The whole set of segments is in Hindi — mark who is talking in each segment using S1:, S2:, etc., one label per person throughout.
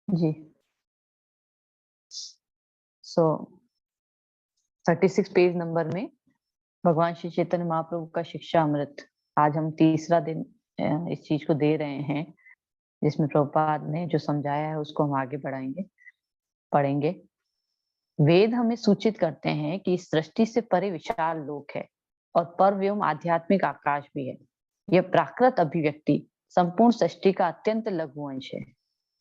S1: जी। सो 36 पेज नंबर में भगवान श्री चैतन्य महाप्रभु का शिक्षा अमृत, आज हम तीसरा दिन इस चीज को दे रहे हैं, जिसमें प्रभुपाद ने जो समझाया है उसको हम आगे बढ़ाएंगे, पढ़ेंगे। वेद हमें सूचित करते हैं कि इस सृष्टि से परे विशाल लोक है और परव्योम आध्यात्मिक आकाश भी है। यह प्राकृत अभिव्यक्ति संपूर्ण सृष्टि का अत्यंत लघु अंश है।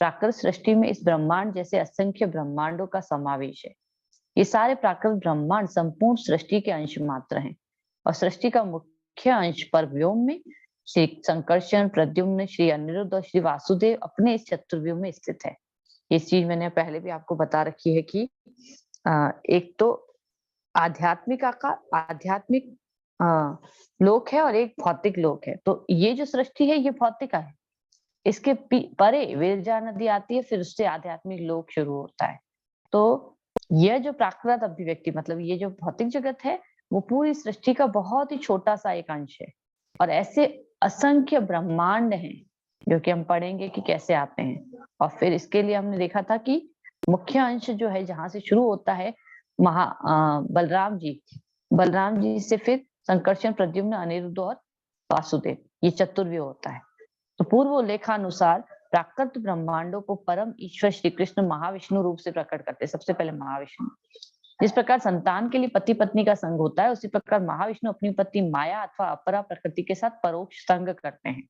S1: प्राकृत सृष्टि में इस ब्रह्मांड जैसे असंख्य ब्रह्मांडों का समावेश है। ये सारे प्राकृत ब्रह्मांड संपूर्ण सृष्टि के अंश मात्र हैं और सृष्टि का मुख्य अंश परव्योम में श्री संकर्षण, प्रद्युम्न, श्री अनिरुद्ध और श्री वासुदेव अपने इस चतुर्व्यूह में स्थित है। ये चीज मैंने पहले भी आपको बता रखी है कि एक तो आध्यात्मिक लोक है और एक भौतिक लोक है। तो ये जो सृष्टि है ये भौतिक है, इसके परे विरजा नदी आती है, फिर उससे आध्यात्मिक लोक शुरू होता है। तो यह जो प्राकृत अभिव्यक्ति मतलब ये जो भौतिक जगत है वो पूरी सृष्टि का बहुत ही छोटा सा एक अंश है और ऐसे असंख्य ब्रह्मांड हैं जो कि हम पढ़ेंगे कि कैसे आते हैं। और फिर इसके लिए हमने देखा था कि मुख्य अंश जो है जहां से शुरू होता है बलराम जी से फिर संकर्षण, प्रद्युम्न, अनिरुद्ध और वासुदेव, ये चतुर्व्यूह होता है। तो पूर्व लेखानुसार प्राकृत ब्रह्मांडों को परम ईश्वर श्री कृष्ण महाविष्णु रूप से प्रकट करते हैं। सबसे पहले महाविष्णु, जिस प्रकार संतान के लिए पति पत्नी का संग होता है उसी प्रकार महाविष्णु अपनी पत्नी माया अथवा अपरा प्रकृति के साथ परोक्ष संग करते हैं।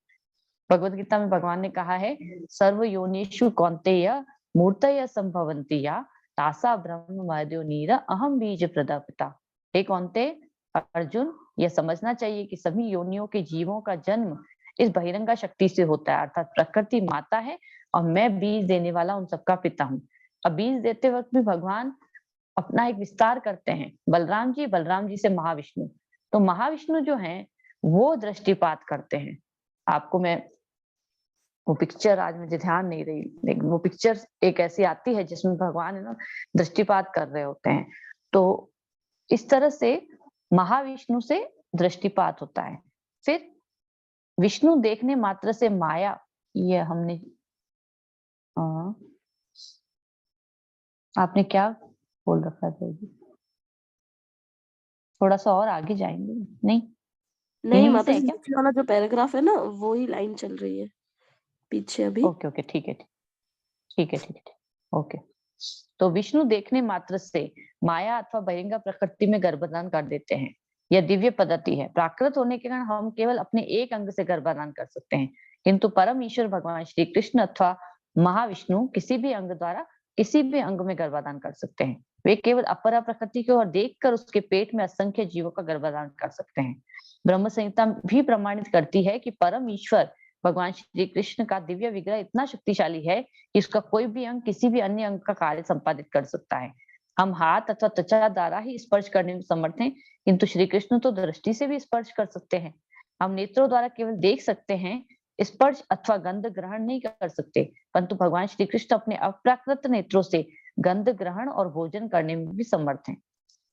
S1: भगवत गीता में भगवान ने कहा है, सर्व योनिषु कौन्तेय मूर्तय संभवन्ति या तासा ब्रह्म मयोनिर अहम बीज प्रदापिता। हे कौन्तेय, अर्जुन, यह समझना चाहिए कि सभी योनियों के जीवों का जन्म इस बहिरंगा शक्ति से होता है, अर्थात प्रकृति माता है और मैं बीज देने वाला उन सबका पिता हूँ। अब बीज देते वक्त भी भगवान अपना एक विस्तार करते हैं। बलराम जी से महाविष्णु, तो महाविष्णु जो हैं वो दृष्टिपात करते हैं। आपको मैं वो पिक्चर, आज मुझे ध्यान नहीं रही, लेकिन वो पिक्चर एक ऐसी आती है जिसमें भगवान है ना दृष्टिपात कर रहे होते हैं। तो इस तरह से महाविष्णु से दृष्टिपात होता है। फिर विष्णु देखने मात्र से माया, ये हमने आपने क्या बोल रखा था जी? थोड़ा सा और आगे जाएंगे? नहीं,
S2: नहीं
S1: यहीं
S2: माता
S1: से है
S2: जी,
S1: क्या?
S2: नीचे वाला जो पैराग्राफ है ना वो ही लाइन चल रही है पीछे अभी।
S1: ओके ओके, ठीक है ठीक है ठीक है, ओके। तो विष्णु देखने मात्र से माया अथवा बहिरंगा प्रकृति में गर्भधान कर देते हैं। यह दिव्य पद्धति है। प्राकृत होने के कारण हम केवल अपने एक अंग से गर्भधान कर सकते हैं, किंतु परम ईश्वर भगवान श्री कृष्ण अथवा महाविष्णु किसी भी अंग द्वारा किसी भी अंग में गर्भधान कर सकते हैं। वे केवल अपरा प्रकृति की ओर देखकर उसके पेट में असंख्य जीवों का गर्भधान कर सकते हैं। ब्रह्म संहिता भी प्रमाणित करती है कि परम ईश्वर भगवान श्री कृष्ण का दिव्य विग्रह इतना शक्तिशाली है कि इसका कोई भी अंग किसी भी अन्य अंग का कार्य संपादित कर सकता है। हम हाथ अथवा त्वचा द्वारा ही स्पर्श करने में समर्थ हैं, किंतु श्री कृष्ण तो दृष्टि से भी स्पर्श कर सकते हैं। हम नेत्रों द्वारा केवल देख सकते हैं, स्पर्श अथवा गंध ग्रहण नहीं कर सकते, परंतु भगवान श्री कृष्ण अपने अप्राकृत नेत्रों से गंध ग्रहण और भोजन करने में भी समर्थ हैं।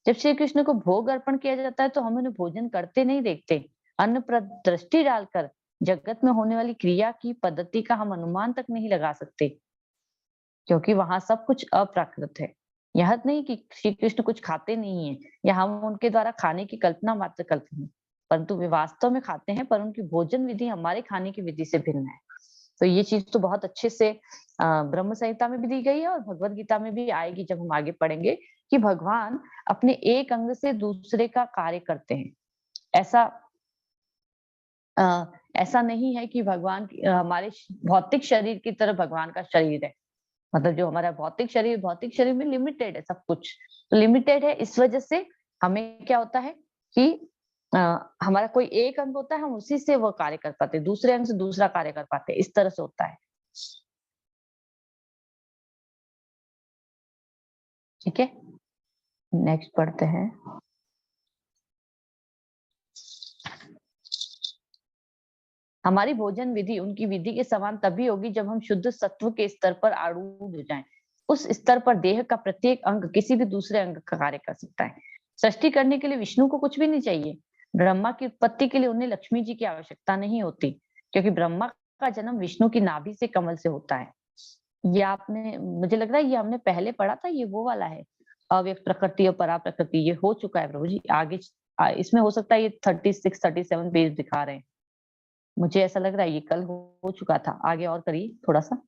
S1: जब श्री कृष्ण को भोग अर्पण किया जाता है तो हम उन्हें भोजन करते नहीं देखते। अन्न पर दृष्टि डालकर जगत में होने वाली क्रिया की पद्धति का हम अनुमान तक नहीं लगा सकते, क्योंकि वहां सब कुछ अप्राकृत है। यह नहीं कि श्री कृष्ण कुछ खाते नहीं है या हम उनके द्वारा खाने की कल्पना मात्र करते हैं, परंतु वे वास्तव में खाते हैं, पर उनकी भोजन विधि हमारे खाने की विधि से भिन्न है। तो ये चीज तो बहुत अच्छे से ब्रह्म संहिता में भी दी गई है और भगवत गीता में भी आएगी जब हम आगे पढ़ेंगे कि भगवान अपने एक अंग से दूसरे का कार्य करते हैं। ऐसा ऐसा नहीं है कि भगवान हमारे भौतिक शरीर की तरह भगवान का शरीर है। मतलब जो हमारा भौतिक शरीर में लिमिटेड है, सब कुछ तो लिमिटेड है। इस वजह से हमें क्या होता है कि अ, हमारा कोई एक अंग होता है, हम उसी से वो कार्य कर पाते हैं, दूसरे अंग से दूसरा कार्य कर पाते हैं, इस तरह से होता है। ठीक है, नेक्स्ट पढ़ते हैं। हमारी भोजन विधि उनकी विधि के समान तभी होगी जब हम शुद्ध सत्व के स्तर पर आरूढ़ हो जाएं। उस स्तर पर देह का प्रत्येक अंग किसी भी दूसरे अंग का कार्य कर सकता है। सृष्टि करने के लिए विष्णु को कुछ भी नहीं चाहिए। ब्रह्मा की उत्पत्ति के लिए उन्हें लक्ष्मी जी की आवश्यकता नहीं होती, क्योंकि ब्रह्मा का जन्म विष्णु की नाभि से कमल से होता है। ये आपने, मुझे लग रहा है ये हमने पहले पढ़ा था, ये वो वाला है, अव्यक्त प्रकृति और परा प्रकृति, ये हो चुका है प्रभु जी। आगे इसमें हो सकता है ये 36-37 पेज दिखा रहे हैं, मुझे ऐसा लग रहा है ये कल हो चुका था। आगे और करिए थोड़ा सा।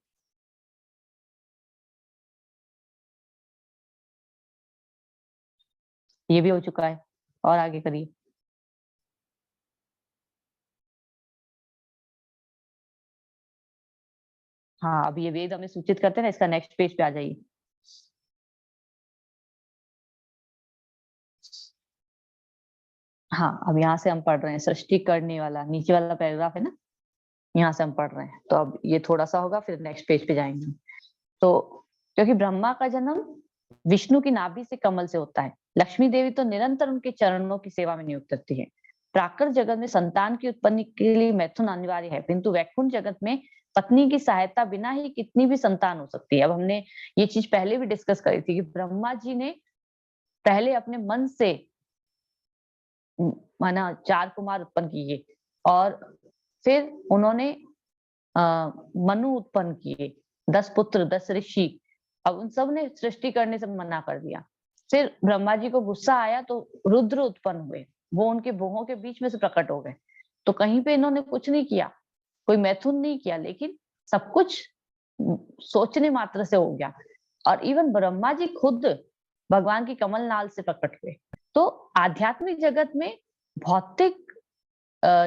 S1: ये भी हो चुका है, और आगे करिए। हाँ, अब ये वेद हमें सूचित करते हैं ना, इसका नेक्स्ट पेज पे आ जाइए। हाँ, अब यहाँ से हम पढ़ रहे हैं सृष्टि करने वाला, नीचे वाला पैराग्राफ है ना, यहाँ से हम पढ़ रहे हैं। तो अब ये थोड़ा सा होगा, फिर नेक्स्ट पेज पे जाएंगे। तो क्योंकि ब्रह्मा का जन्म विष्णु की नाभि से कमल से होता है, लक्ष्मी देवी तो निरंतर उनके चरणों की सेवा में नियुक्त रहती है। प्राकृत जगत में संतान की उत्पत्ति के लिए मैथुन अनिवार्य है, किंतु वैकुंठ जगत में पत्नी की सहायता बिना ही कितनी भी संतान हो सकती है। अब हमने ये चीज पहले भी डिस्कस करी थी कि ब्रह्मा जी ने पहले अपने मन से माना 4 कुमार उत्पन्न किए, और फिर उन्होंने मनु उत्पन्न किए, 10 पुत्र 10 ऋषि। अब उन सब ने सृष्टि करने से मना कर दिया। फिर ब्रह्मा जी को गुस्सा आया तो रुद्र उत्पन्न हुए, वो उनके भुवों के बीच में से प्रकट हो गए। तो कहीं पे इन्होंने कुछ नहीं किया, कोई मैथुन नहीं किया, लेकिन सब कुछ सोचने मात्र से हो गया। और इवन ब्रह्मा जी खुद भगवान की कमल नाल से प्रकट हुए। तो आध्यात्मिक जगत में भौतिक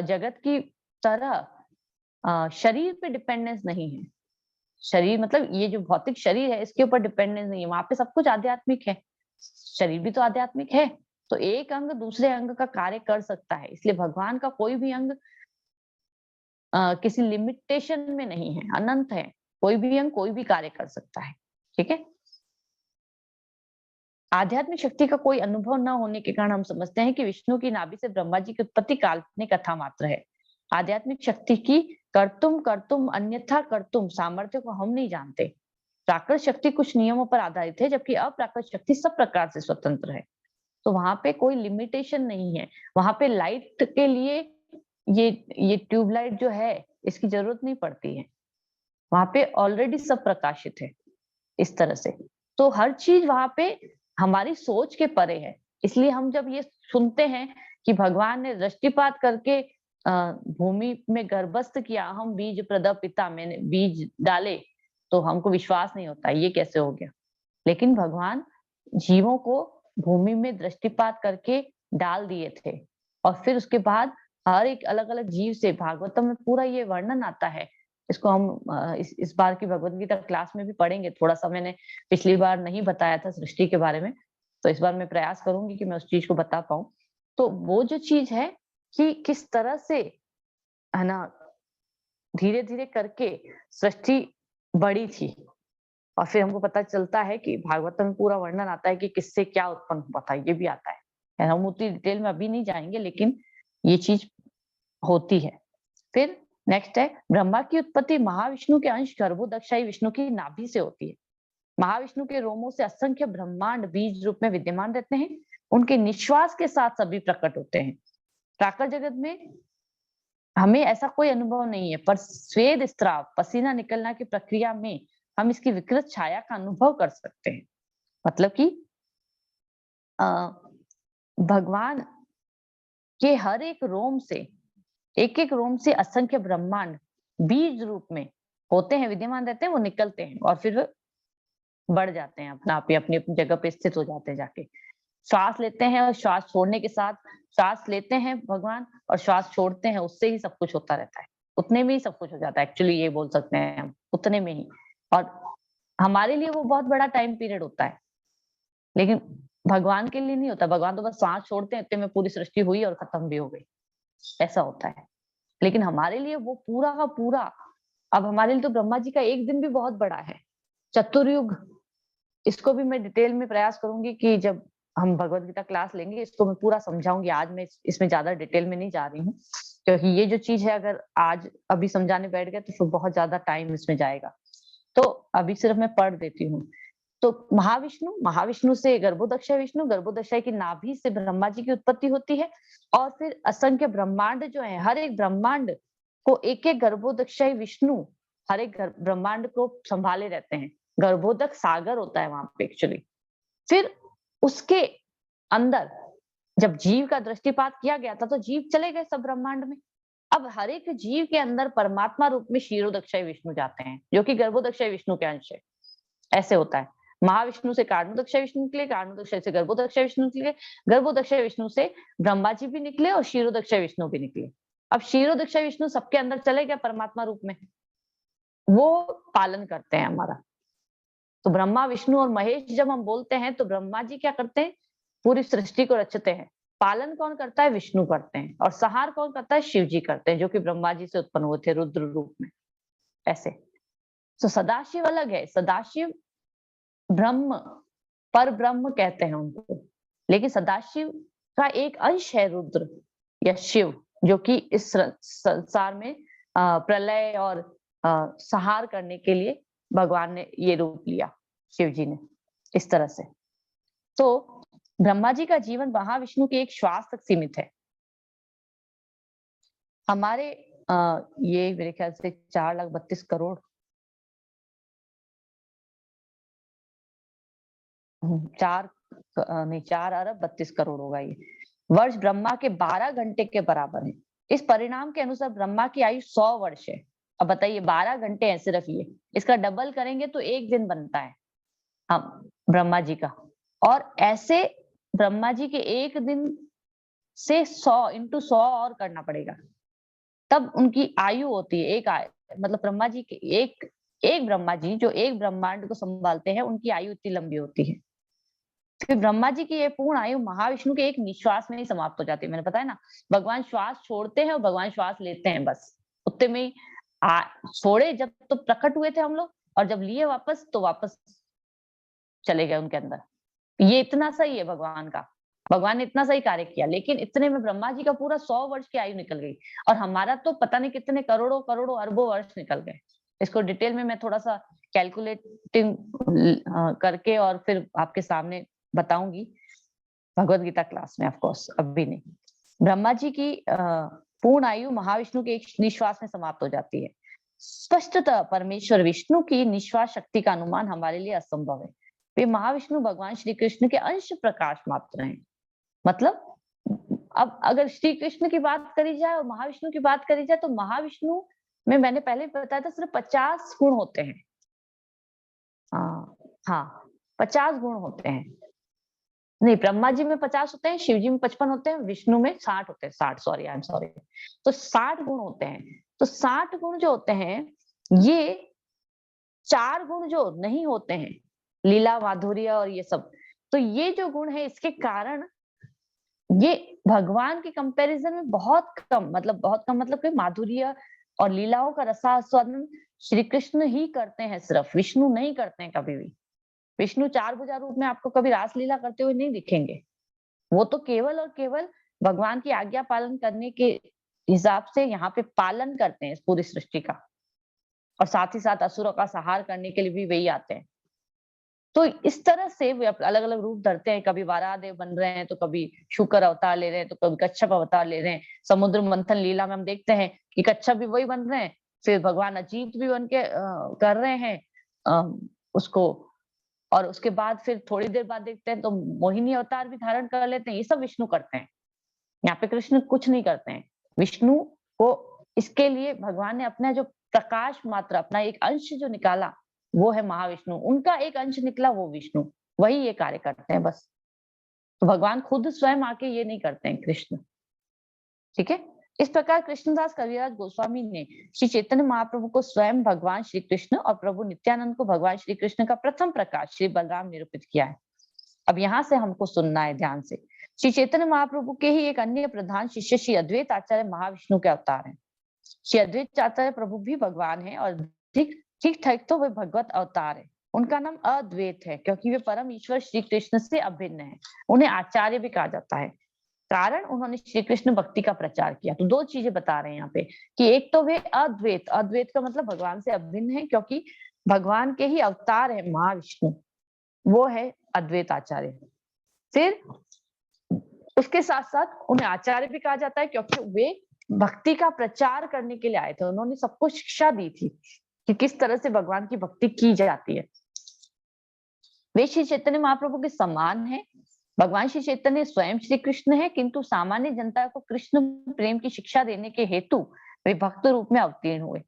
S1: जगत की तरह शरीर पे डिपेंडेंस नहीं है। शरीर मतलब ये जो भौतिक शरीर है, इसके ऊपर डिपेंडेंस नहीं है, वहां पे सब कुछ आध्यात्मिक है। शरीर भी तो आध्यात्मिक है। तो एक अंग दूसरे अंग का कार्य कर सकता है, इसलिए भगवान का कोई भी अंग किसी लिमिटेशन में नहीं है, अनंत है। कोई भी अंग कोई भी कार्य कर सकता है। ठीक है। आध्यात्मिक शक्ति का कोई अनुभव न होने के कारण हम समझते हैं कि विष्णु की नाभि से ब्रह्मा जी की उत्पत्ति काल्पनिक कथा मात्र है। आध्यात्मिक शक्ति की कर्तुम कर्तुम अन्यथा कर्तुम सामर्थ्य को हम नहीं जानते। प्राकृत शक्ति कुछ नियमों पर आधारित है, जबकि अप्राकृत शक्ति सब प्रकार से स्वतंत्र है। तो वहां पे कोई लिमिटेशन नहीं है। वहां पे लाइट के लिए ये ट्यूबलाइट जो है, इसकी जरूरत नहीं पड़ती है। वहां पे ऑलरेडी सब प्रकाशित है इस तरह से। तो हर चीज वहां पे हमारी सोच के परे है। इसलिए हम जब ये सुनते हैं कि भगवान ने दृष्टिपात करके भूमि में गर्भस्थ किया, हम बीज प्रद पिता, मैंने बीज डाले, तो हमको विश्वास नहीं होता ये कैसे हो गया। लेकिन भगवान जीवों को भूमि में दृष्टिपात करके डाल दिए थे, और फिर उसके बाद हर एक अलग अलग जीव से, भागवतम में पूरा ये वर्णन आता है। इसको हम इस बार की भगवत गीता क्लास में भी पढ़ेंगे। थोड़ा सा मैंने पिछली बार नहीं बताया था सृष्टि के बारे में, तो इस बार मैं प्रयास करूंगी कि मैं उस चीज को बता पाऊं। तो वो जो चीज है कि किस तरह से, है ना, धीरे धीरे करके सृष्टि बड़ी थी, और फिर हमको पता चलता है कि भागवत में पूरा वर्णन आता है कि किससे क्या उत्पन्न हुआ था, ये भी आता है। हम उतनी डिटेल में अभी नहीं जाएंगे, लेकिन ये चीज होती है। फिर नेक्स्ट है, ब्रह्मा की उत्पत्ति महाविष्णु के अंश गर्भोदक्षाई विष्णु की नाभि से होती है। महाविष्णु के रोमों से असंख्य ब्रह्मांड बीज रूप में विद्यमान रहते हैं। उनके निश्वास के साथ सभी प्रकट होते हैं। प्राकृत जगत में हमें ऐसा कोई अनुभव नहीं है, पर स्वेद स्त्राव, पसीना निकलना की प्रक्रिया में हम इसकी विकृत छाया का अनुभव कर सकते हैं। मतलब कि भगवान के हर एक रोम से, एक एक रोम से असंख्य ब्रह्मांड बीज रूप में होते हैं, विद्यमान रहते हैं, वो निकलते हैं और फिर बढ़ जाते हैं, अपना आप ही अपनी अपनी जगह पे स्थित हो जाते हैं जाके। श्वास लेते हैं और श्वास छोड़ने के साथ, श्वास लेते हैं भगवान और श्वास छोड़ते हैं, उससे ही सब कुछ होता रहता है। उतने में ही सब कुछ हो जाता है, एक्चुअली ये बोल सकते हैं हम, उतने में ही। और हमारे लिए वो बहुत बड़ा टाइम पीरियड होता है, लेकिन भगवान के लिए नहीं होता। भगवान तो बस सांस छोड़ते हैं, इतने में पूरी सृष्टि हुई और खत्म भी हो गई, ऐसा होता है। लेकिन हमारे लिए वो पूरा का पूरा, अब हमारे लिए तो ब्रह्मा जी का एक दिन भी बहुत बड़ा है। चतुर्युग, इसको भी मैं डिटेल में प्रयास करूंगी कि जब हम भगवत गीता क्लास लेंगे, इसको मैं पूरा समझाऊंगी। आज मैं इसमें ज्यादा डिटेल में नहीं जा रही हूँ, क्योंकि ये जो चीज है अगर आज अभी समझाने बैठ गए तो फिर बहुत ज्यादा टाइम इसमें जाएगा। तो अभी सिर्फ मैं पढ़ देती हूँ। तो महाविष्णु, महाविष्णु से गर्भोदक्षय विष्णु, गर्भोदक्षय की नाभि से ब्रह्मा जी की उत्पत्ति होती है। और फिर असंख्य ब्रह्मांड जो है, हर एक ब्रह्मांड को एक एक गर्भोदक्षय विष्णु हर एक ब्रह्मांड को संभाले रहते हैं। गर्भोदक सागर होता है वहां पे एक्चुअली। फिर उसके अंदर जब जीव का दृष्टिपात किया गया था तो जीव चले गए सब ब्रह्मांड में। अब हर एक जीव के अंदर परमात्मा रूप में क्षीरोदक्षय विष्णु जाते हैं, जो कि गर्भोदक्षय विष्णु के अंश है। ऐसे होता है, महाविष्णु से कारणोदक्षय विष्णु निकले, कारणोदक्षय से गर्भोदक्षय विष्णु निकले, गर्भोदक्षय विष्णु से ब्रह्मा जी भी निकले और क्षीरोदक्षय विष्णु भी निकले। अब क्षीरोदक्षय विष्णु सबके अंदर चले गए परमात्मा रूप में, वो पालन करते हैं हमारा। तो ब्रह्मा विष्णु और महेश जब हम बोलते हैं तो ब्रह्मा जी क्या करते हैं, पूरी सृष्टि को रचते हैं। पालन कौन करता है, विष्णु करते हैं। और संहार कौन करता है, शिव जी करते हैं, जो कि ब्रह्मा जी से उत्पन्न हुए थे रुद्र रूप में। ऐसे तो सदाशिव अलग है, सदाशिव ब्रह्म, पर ब्रह्म कहते हैं उनको, लेकिन सदाशिव का एक अंश है रुद्र या शिव, जो कि इस संसार में प्रलय और संहार करने के लिए भगवान ने ये रूप लिया, शिव जी ने, इस तरह से। तो ब्रह्मा जी का जीवन महाविष्णु के एक श्वास तक सीमित है। हमारे ये मेरे ख्याल से 4,32 करोड़ 4 अरब 32 करोड़ होगा ये वर्ष ब्रह्मा के 12 घंटे के बराबर है। इस परिणाम के अनुसार ब्रह्मा की आयु 100 वर्ष है। अब बताइए 12 घंटे हैं सिर्फ ये, इसका डबल करेंगे तो एक दिन बनता है हम ब्रह्मा जी का। और ऐसे ब्रह्मा जी के एक दिन से 100 इंटू 100 और करना पड़ेगा, तब उनकी आयु होती है मतलब ब्रह्मा जी के एक ब्रह्मा जी जो एक ब्रह्मांड को संभालते हैं, उनकी आयु इतनी लंबी होती है। फिर ब्रह्मा जी की ये पूर्ण आयु महाविष्णु के एक निश्वास में ही समाप्त हो जाती है। मैंने बताया ना, भगवान श्वास छोड़ते हैं और भगवान श्वास लेते हैं, बस उतने में छोड़े जब तो प्रकट हुए थे हम लोग, और जब लिए वापस तो वापस चले गए उनके अंदर। ये इतना सही है भगवान का, भगवान ने इतना सही कार्य किया। लेकिन इतने में ब्रह्मा जी का पूरा 100 वर्ष की आयु निकल गई, और हमारा तो पता नहीं कितने करोड़ों करोड़ों अरबों वर्ष निकल गए। इसको डिटेल में मैं थोड़ा सा कैलकुलेटिंग करके और फिर आपके सामने बताऊंगी भगवत गीता क्लास में, ऑफ कोर्स अभी नहीं। ब्रह्मा जी की पूर्ण आयु महाविष्णु के एक निश्वास में समाप्त हो जाती है। स्पष्टतः परमेश्वर विष्णु की निश्वास शक्ति का अनुमान हमारे लिए असंभव है। वे महाविष्णु भगवान श्री कृष्ण के अंश प्रकाश मात्र हैं। मतलब अब अगर श्री कृष्ण की बात करी जाए और महाविष्णु की बात करी जाए, तो महाविष्णु में मैंने पहले बताया था सिर्फ 50 गुण होते हैं। हाँ 50 गुण होते हैं। नहीं, ब्रह्मा जी में 50 होते हैं, शिव जी में 55 होते हैं, विष्णु में 60 होते हैं। 60, सॉरी आई एम सॉरी। तो 60 गुण होते हैं। तो 60 गुण जो होते हैं, ये 4 गुण जो नहीं होते हैं, लीला माधुर्य और ये सब, तो ये जो गुण है इसके कारण ये भगवान के कंपैरिजन में बहुत कम मतलब कि माधुर्य और लीलाओं का रसास्वादन श्री कृष्ण ही करते हैं, सिर्फ विष्णु नहीं करते हैं कभी भी। विष्णु 4 भुजा रूप में आपको कभी रासलीला करते हुए नहीं दिखेंगे। वो तो केवल और केवल भगवान की आज्ञा पालन करने के हिसाब से यहाँ पे पालन करते हैं इस पूरी सृष्टि का, और साथ ही साथ असुरों का संहार करने के लिए भी वही आते हैं। तो इस तरह से वे अलग अलग रूप धरते हैं, कभी वारादेव बन रहे हैं, तो कभी शुक्र अवतार ले रहे हैं, तो कभी कच्छप अवतार ले रहे हैं। समुद्र मंथन लीला में हम देखते हैं कि कच्छप भी वही बन रहे हैं, फिर भगवान अजीत भी बन के कर रहे हैं उसको, और उसके बाद फिर थोड़ी देर बाद देखते हैं तो मोहिनी अवतार भी धारण कर लेते हैं। ये सब विष्णु करते हैं, यहाँ पे कृष्ण कुछ नहीं करते हैं। विष्णु को इसके लिए भगवान ने अपना जो प्रकाश मात्र, अपना एक अंश जो निकाला, वो है महाविष्णु। उनका एक अंश निकला, वो विष्णु, वही ये कार्य करते हैं बस। तो भगवान खुद स्वयं आके ये नहीं करते हैं कृष्ण, ठीक है। इस प्रकार कृष्णदास कविराज गोस्वामी ने श्री चैतन्य महाप्रभु को स्वयं भगवान श्री कृष्ण और प्रभु नित्यानंद को भगवान श्री कृष्ण का प्रथम प्रकाश श्री बलराम निरूपित किया है। अब यहाँ से हमको सुनना है ध्यान से। श्री चैतन्य महाप्रभु के ही एक अन्य प्रधान शिष्य श्री अद्वैत आचार्य महाविष्णु के अवतार हैं। श्री अद्वैत आचार्य प्रभु भी भगवान है, और ठीक ठाक तो वे भगवत अवतार है। उनका नाम अद्वैत है क्योंकि वे परम ईश्वर श्री कृष्ण से अभिन्न है। उन्हें आचार्य भी कहा जाता है, कारण उन्होंने श्री कृष्ण भक्ति का प्रचार किया। तो 2 चीजें बता रहे हैं यहाँ पे कि एक तो वे अद्वैत, अद्वैत का मतलब भगवान से अभिन्न है, क्योंकि भगवान के ही अवतार है महाविष्णु, वो है अद्वैत आचार्य। फिर उसके साथ साथ उन्हें आचार्य भी कहा जाता है क्योंकि वे भक्ति का प्रचार करने के लिए आए थे। उन्होंने सबको शिक्षा दी थी कि किस तरह से भगवान की भक्ति की जाती है। वे श्री चैतन्य महाप्रभु के समान है। भगवान श्री चैतन्य स्वयं श्री कृष्ण है, किंतु सामान्य जनता को कृष्ण प्रेम की शिक्षा देने के हेतु वे भक्त रूप में अवतीर्ण हुए।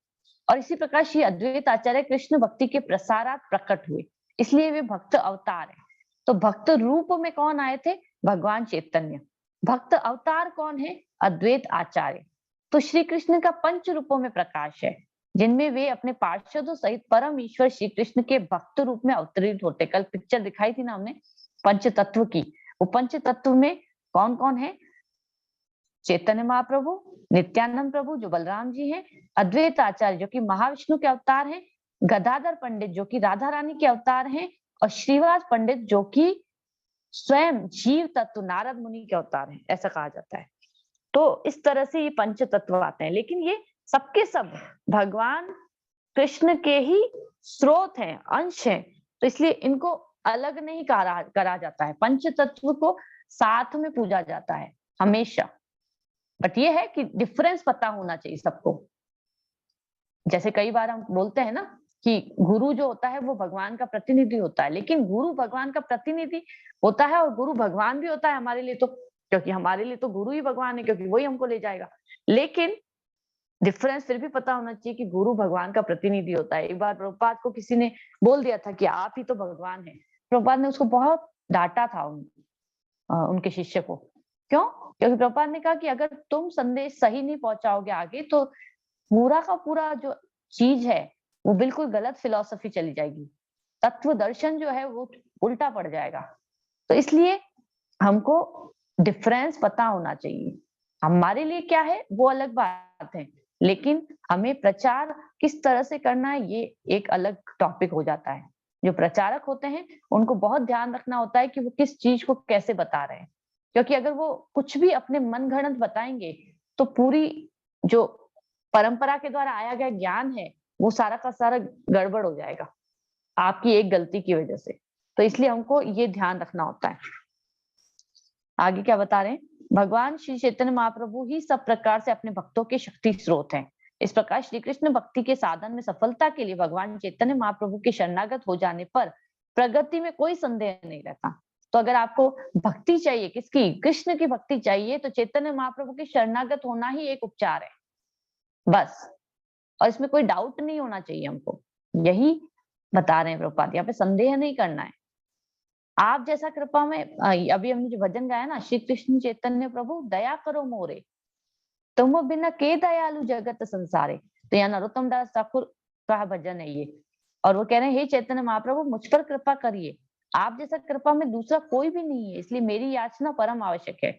S1: और इसी प्रकार श्री अद्वैत आचार्य कृष्ण भक्ति के प्रसारार्थ प्रकट हुए, इसलिए वे भक्त अवतार है। तो भक्त रूप में कौन आए थे? भगवान चैतन्य। भक्त अवतार कौन है? अद्वैत आचार्य। तो श्री कृष्ण का पंच रूपों में प्रकाश है, जिनमें वे अपने पार्षदों सहित परम ईश्वर श्री कृष्ण के भक्त रूप में अवतरित होते। कल पिक्चर दिखाई थी ना हमने पंच तत्व की, वो पंच तत्व में कौन कौन है? चैतन्य महाप्रभु, नित्यानंद प्रभु जो बलराम जी हैं, अद्वैत आचार्य जो कि महाविष्णु के अवतार हैं, गदाधर पंडित जो कि राधा रानी के अवतार हैं, और श्रीवास पंडित जो कि स्वयं जीव तत्व नारद मुनि के अवतार हैं, ऐसा कहा जाता है। तो इस तरह से ये पंच तत्व आते हैं, लेकिन ये सबके सब भगवान कृष्ण के ही स्रोत हैं, अंश हैं, तो इसलिए इनको अलग नहीं करा जाता है। पंच तत्व को साथ में पूजा जाता है हमेशा। बट ये है कि डिफरेंस पता होना चाहिए सबको। जैसे कई बार हम बोलते हैं ना कि गुरु जो होता है वो भगवान का प्रतिनिधि होता है, लेकिन गुरु भगवान का प्रतिनिधि होता है और गुरु भगवान भी होता है हमारे लिए, तो क्योंकि हमारे लिए तो गुरु ही भगवान है, क्योंकि वही हमको ले जाएगा। लेकिन डिफरेंस फिर भी पता होना चाहिए कि गुरु भगवान का प्रतिनिधि होता है। एक बार प्रभुपाद को किसी ने बोल दिया था कि आप ही तो भगवान है। प्रभुपाद ने उसको बहुत डांटा था उनके शिष्य को। क्यों? क्योंकि प्रभुपाद ने कहा कि अगर तुम संदेश सही नहीं पहुंचाओगे आगे, तो पूरा का पूरा जो चीज है वो बिल्कुल गलत फिलॉसफी चली जाएगी, तत्व दर्शन जो है वो उल्टा पड़ जाएगा। तो इसलिए हमको डिफरेंस पता होना चाहिए। हमारे लिए क्या है वो अलग बात है, लेकिन हमें प्रचार किस तरह से करना है ये एक अलग टॉपिक हो जाता है। जो प्रचारक होते हैं उनको बहुत ध्यान रखना होता है कि वो किस चीज को कैसे बता रहे हैं, क्योंकि अगर वो कुछ भी अपने मन गढ़ंत बताएंगे तो पूरी जो परंपरा के द्वारा आया गया ज्ञान है वो सारा का सारा गड़बड़ हो जाएगा आपकी एक गलती की वजह से। तो इसलिए हमको ये ध्यान रखना होता है। आगे क्या बता रहे हैं? भगवान श्री चैतन्य महाप्रभु ही सब प्रकार से अपने भक्तों के शक्ति स्रोत हैं। इस प्रकार श्री कृष्ण भक्ति के साधन में सफलता के लिए भगवान चैतन्य महाप्रभु के शरणागत हो जाने पर प्रगति में कोई संदेह नहीं रहता। तो अगर आपको भक्ति चाहिए, किसकी? कृष्ण की भक्ति चाहिए, तो चैतन्य महाप्रभु के शरणागत होना ही एक उपचार है बस। और इसमें कोई डाउट नहीं होना चाहिए हमको, यही बता रहे हैं प्रभुपाद, यहाँ पे संदेह नहीं करना है। आप जैसा कृपा में अभी हमने जो भजन गाया ना, श्री कृष्ण चैतन्य प्रभु दया करो मोरे, तुम बिना के दयालु जगत संसारे। तो यहाँ नरोत्तम दास ठाकुर का भजन है ये, और वो कह रहे हैं हे चैतन्य महाप्रभु मुझ पर कृपा करिए, आप जैसा कृपा में दूसरा कोई भी नहीं है, इसलिए मेरी याचना परम आवश्यक है।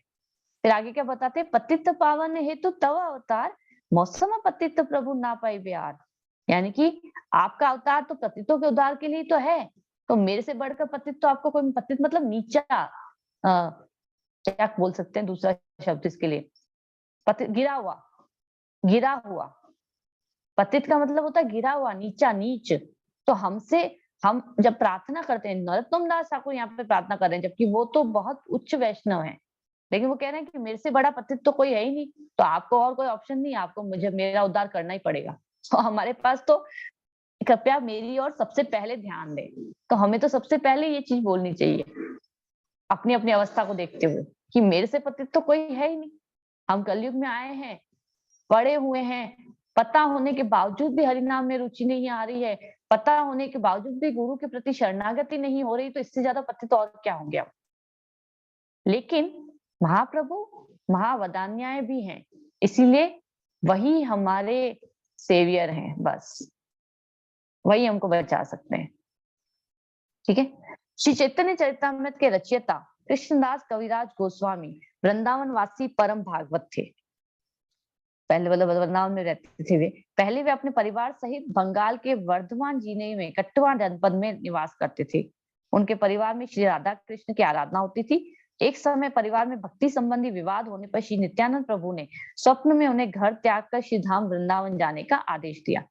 S1: फिर आगे क्या बताते? पतित पावन हेतु तव अवतार, मौसम पतित प्रभु ना पाई बिहार। यानी कि आपका अवतार तो पतितों के उद्धार के लिए तो है, तो मेरे से बढ़कर पतित तो आपको कोई, पतित मतलब नीचा, क्या बोल सकते हैं दूसरा शब्द इसके लिए? पतित गिरा हुआ, गिरा हुआ। पतित का मतलब होता है गिरा हुआ, नीचा, नीच। तो हमसे हम जब प्रार्थना करते हैं, नरोत्तम दास ठाकुर यहाँ पे प्रार्थना कर रहे हैं, जबकि वो तो बहुत उच्च वैष्णव है, लेकिन वो कह रहे हैं कि मेरे से बड़ा पतित तो कोई है ही नहीं, तो आपको और कोई ऑप्शन नहीं, आपको मुझे मेरा उद्धार करना ही पड़ेगा। तो हमारे पास तो कृपया मेरी और सबसे पहले ध्यान दें। तो हमें तो सबसे पहले ये चीज बोलनी चाहिए अपनी अपनी अवस्था को देखते हुए कि मेरे से पतित तो कोई है ही नहीं। हम कलयुग में आए हैं, पड़े हुए हैं, पता होने के बावजूद भी हरिनाम में रुचि नहीं आ रही है, पता होने के बावजूद भी गुरु के प्रति शरणागति नहीं हो रही, तो इससे ज्यादा पतित और क्या हो गया। लेकिन महाप्रभु महावदान्याय भी हैं, इसीलिए वही हमारे सेवियर हैं, बस वही हमको बचा सकते हैं। ठीक है। श्री चैतन्य चरितमृत के रचयिता कृष्णदास कविराज गोस्वामी वृंदावन वासी परम भागवत थे। पहले वृंदावन में रहते थे वे। पहले वे अपने परिवार सहित बंगाल के वर्धमान जिले में कटवा जनपद में निवास करते थे। उनके परिवार में श्री राधा कृष्ण की आराधना होती थी। एक समय परिवार में भक्ति संबंधी विवाद होने पर श्री नित्यानंद प्रभु ने स्वप्न में उन्हें घर त्याग कर श्री धाम वृंदावन जाने का आदेश दिया।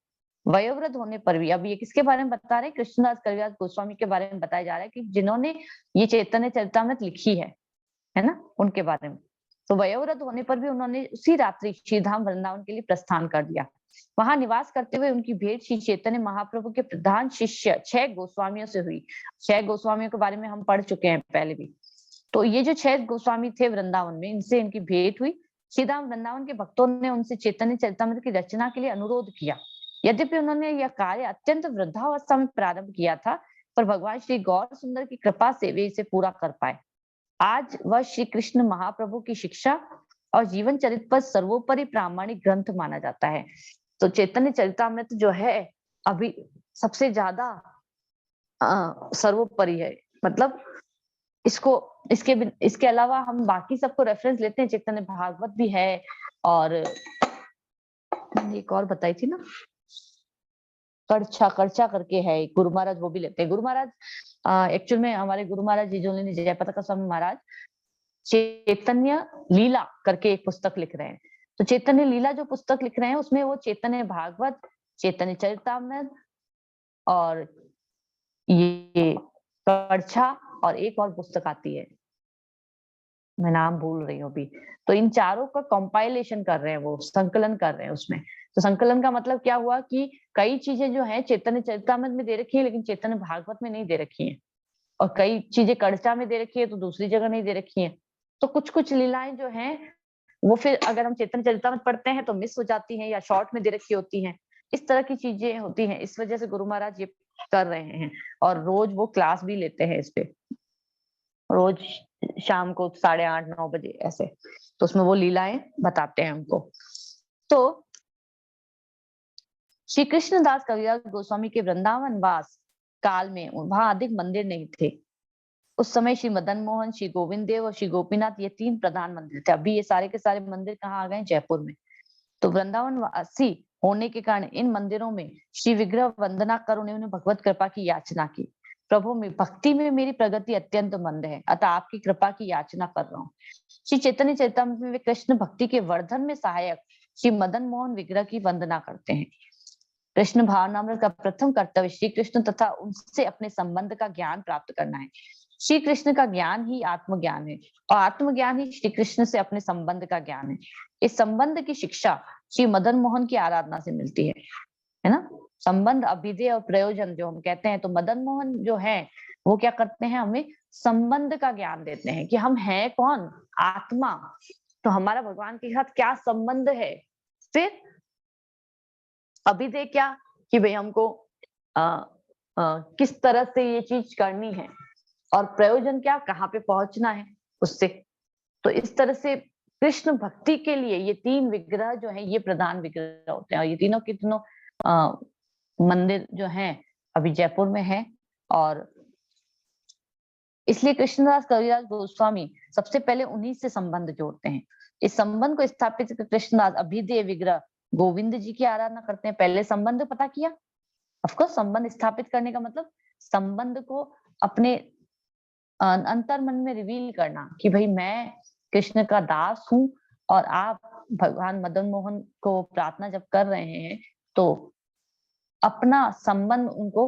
S1: वयोवृद्ध होने पर भी, अब ये किसके बारे में बता रहे हैं? कृष्णदास कविराज गोस्वामी के बारे में बताया जा रहा है कि जिन्होंने ये चैतन्य चरितमृत लिखी है ना, उनके बारे में। तो वयोवृद्ध होने पर भी उन्होंने उसी रात्रि श्रीधाम वृंदावन के लिए प्रस्थान कर दिया। वहां निवास करते हुए उनकी भेंट श्री चैतन्य महाप्रभु के प्रधान शिष्य 6 गोस्वामियों से हुई। 6 गोस्वामियों के बारे में हम पढ़ चुके हैं पहले भी। तो ये जो 6 गोस्वामी थे वृंदावन में, इनसे इनकी भेंट हुई। श्रीधाम वृंदावन के भक्तों ने उनसे चैतन्य चरितामृत की रचना के लिए अनुरोध किया। यद्यपि उन्होंने यह कार्य अत्यंत वृद्धावस्था में प्रारंभ किया था, पर भगवान श्री गौर सुंदर की कृपा से वे इसे पूरा कर पाए। आज वह श्री कृष्ण महाप्रभु की शिक्षा और जीवन चरित्र पर सर्वोपरि प्रामाणिक ग्रंथ माना जाता है। तो चैतन्य चरितामृत जो है अभी सबसे ज्यादा सर्वोपरि है। मतलब इसके अलावा हम बाकी सबको रेफरेंस लेते हैं, चैतन्य भागवत भी है, और एक और बताई थी ना, कर्चा करके है गुरु महाराज, वो भी लेते हैं। गुरु महाराज एक्चुअल में हमारे गुरु महाराज जी जो जयपताका स्वामी महाराज चैतन्य लीला करके एक पुस्तक लिख रहे हैं। तो चैतन्य लीला जो पुस्तक लिख रहे हैं उसमें वो चैतन्य भागवत, चैतन्य चरितामृत और ये कर्चा और एक और पुस्तक आती है, मैं नाम भूल रही हूँ अभी। तो इन चारों का कंपाइलेशन कर रहे हैं, वो संकलन कर रहे हैं उसमें। तो संकलन का मतलब क्या हुआ कि कई चीजें जो है चैतन्य चरितामृत में दे रखी है लेकिन चैतन्य भागवत में नहीं दे रखी है, और कई चीजें कर्चा में दे रखी है तो दूसरी जगह नहीं दे रखी है। तो कुछ कुछ लीलाएं जो हैं वो फिर अगर हम चैतन्य चरितामृत पढ़ते हैं तो मिस हो जाती हैं या शॉर्ट में दे रखी होती हैं। इस तरह की चीजें होती हैं। इस वजह से गुरु महाराज ये कर रहे हैं, और रोज वो क्लास भी लेते हैं इस पे, रोज शाम को 8:30-9 बजे ऐसे। तो उसमें वो लीलाएं बताते हैं हमको। तो श्री कृष्णदास कविराज गोस्वामी के वृंदावन वास काल में वहां अधिक मंदिर नहीं थे। उस समय श्री मदन मोहन, श्री गोविंद देव और श्री गोपीनाथ, ये 3 प्रधान मंदिर थे। अभी ये सारे के सारे मंदिर कहाँ आ गए? जयपुर में। तो वृंदावन वासी होने के कारण इन मंदिरों में श्री विग्रह वंदना कर उन्होंने भगवत कृपा की याचना की। प्रभु में भक्ति में मेरी प्रगति अत्यंत मंद है, अतः आपकी कृपा की याचना कर रहा हूँ। श्री चैतन्य चरितामृत में वे कृष्ण भक्ति के वर्धन में सहायक श्री मदन मोहन विग्रह की वंदना करते हैं। कृष्ण भावनामृत का प्रथम कर्तव्य श्री कृष्ण तथा उनसे अपने संबंध का ज्ञान प्राप्त करना है। श्री कृष्ण का ज्ञान ही आत्मज्ञान है, और आत्मज्ञान ही श्री कृष्ण से अपने संबंध का ज्ञान है। इस संबंध की शिक्षा श्री मदन मोहन की आराधना से मिलती है ना। संबंध, अभिधेय और प्रयोजन जो हम कहते हैं, तो मदन मोहन जो है वो क्या करते हैं? हमें संबंध का ज्ञान देते हैं कि हम हैं कौन? आत्मा। तो हमारा भगवान के साथ क्या संबंध है। फिर अभिधेय क्या कि भाई हमको किस तरह से ये चीज करनी है, और प्रयोजन क्या, कहाँ पे पहुंचना है उससे। तो इस तरह से कृष्ण भक्ति के लिए ये 3 विग्रह जो है ये प्रधान विग्रह होते हैं, और ये तीनों के तीनों मंदिर जो हैं अभी जयपुर में है। और इसलिए कृष्णदास कविराज गोस्वामी सबसे पहले उन्हीं से संबंध जोड़ते हैं। इस संबंध को स्थापित कर कृष्णदास अभिधेय विग्रह गोविंद जी की आराधना करते हैं। पहले संबंध पता किया, ऑफकोर्स संबंध स्थापित करने का मतलब संबंध को अपने अंतर मन में रिवील करना कि भाई मैं कृष्ण का दास हूं, और आप भगवान मदन मोहन को प्रार्थना जब कर रहे हैं तो अपना संबंध उनको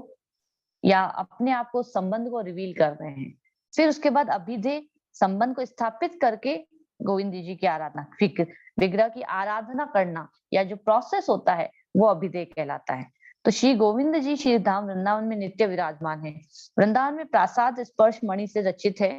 S1: या अपने आप को संबंध को रिवील कर रहे हैं। फिर उसके बाद अभिधेय संबंध को स्थापित करके गोविंद जी की आराधना, विग्रह की आराधना करना या जो प्रोसेस होता है वो अभिधेय कहलाता है। तो श्री गोविंद जी श्री धाम वृंदावन में नित्य विराजमान है। वृंदावन में प्रासाद स्पर्श मणि से रचित है।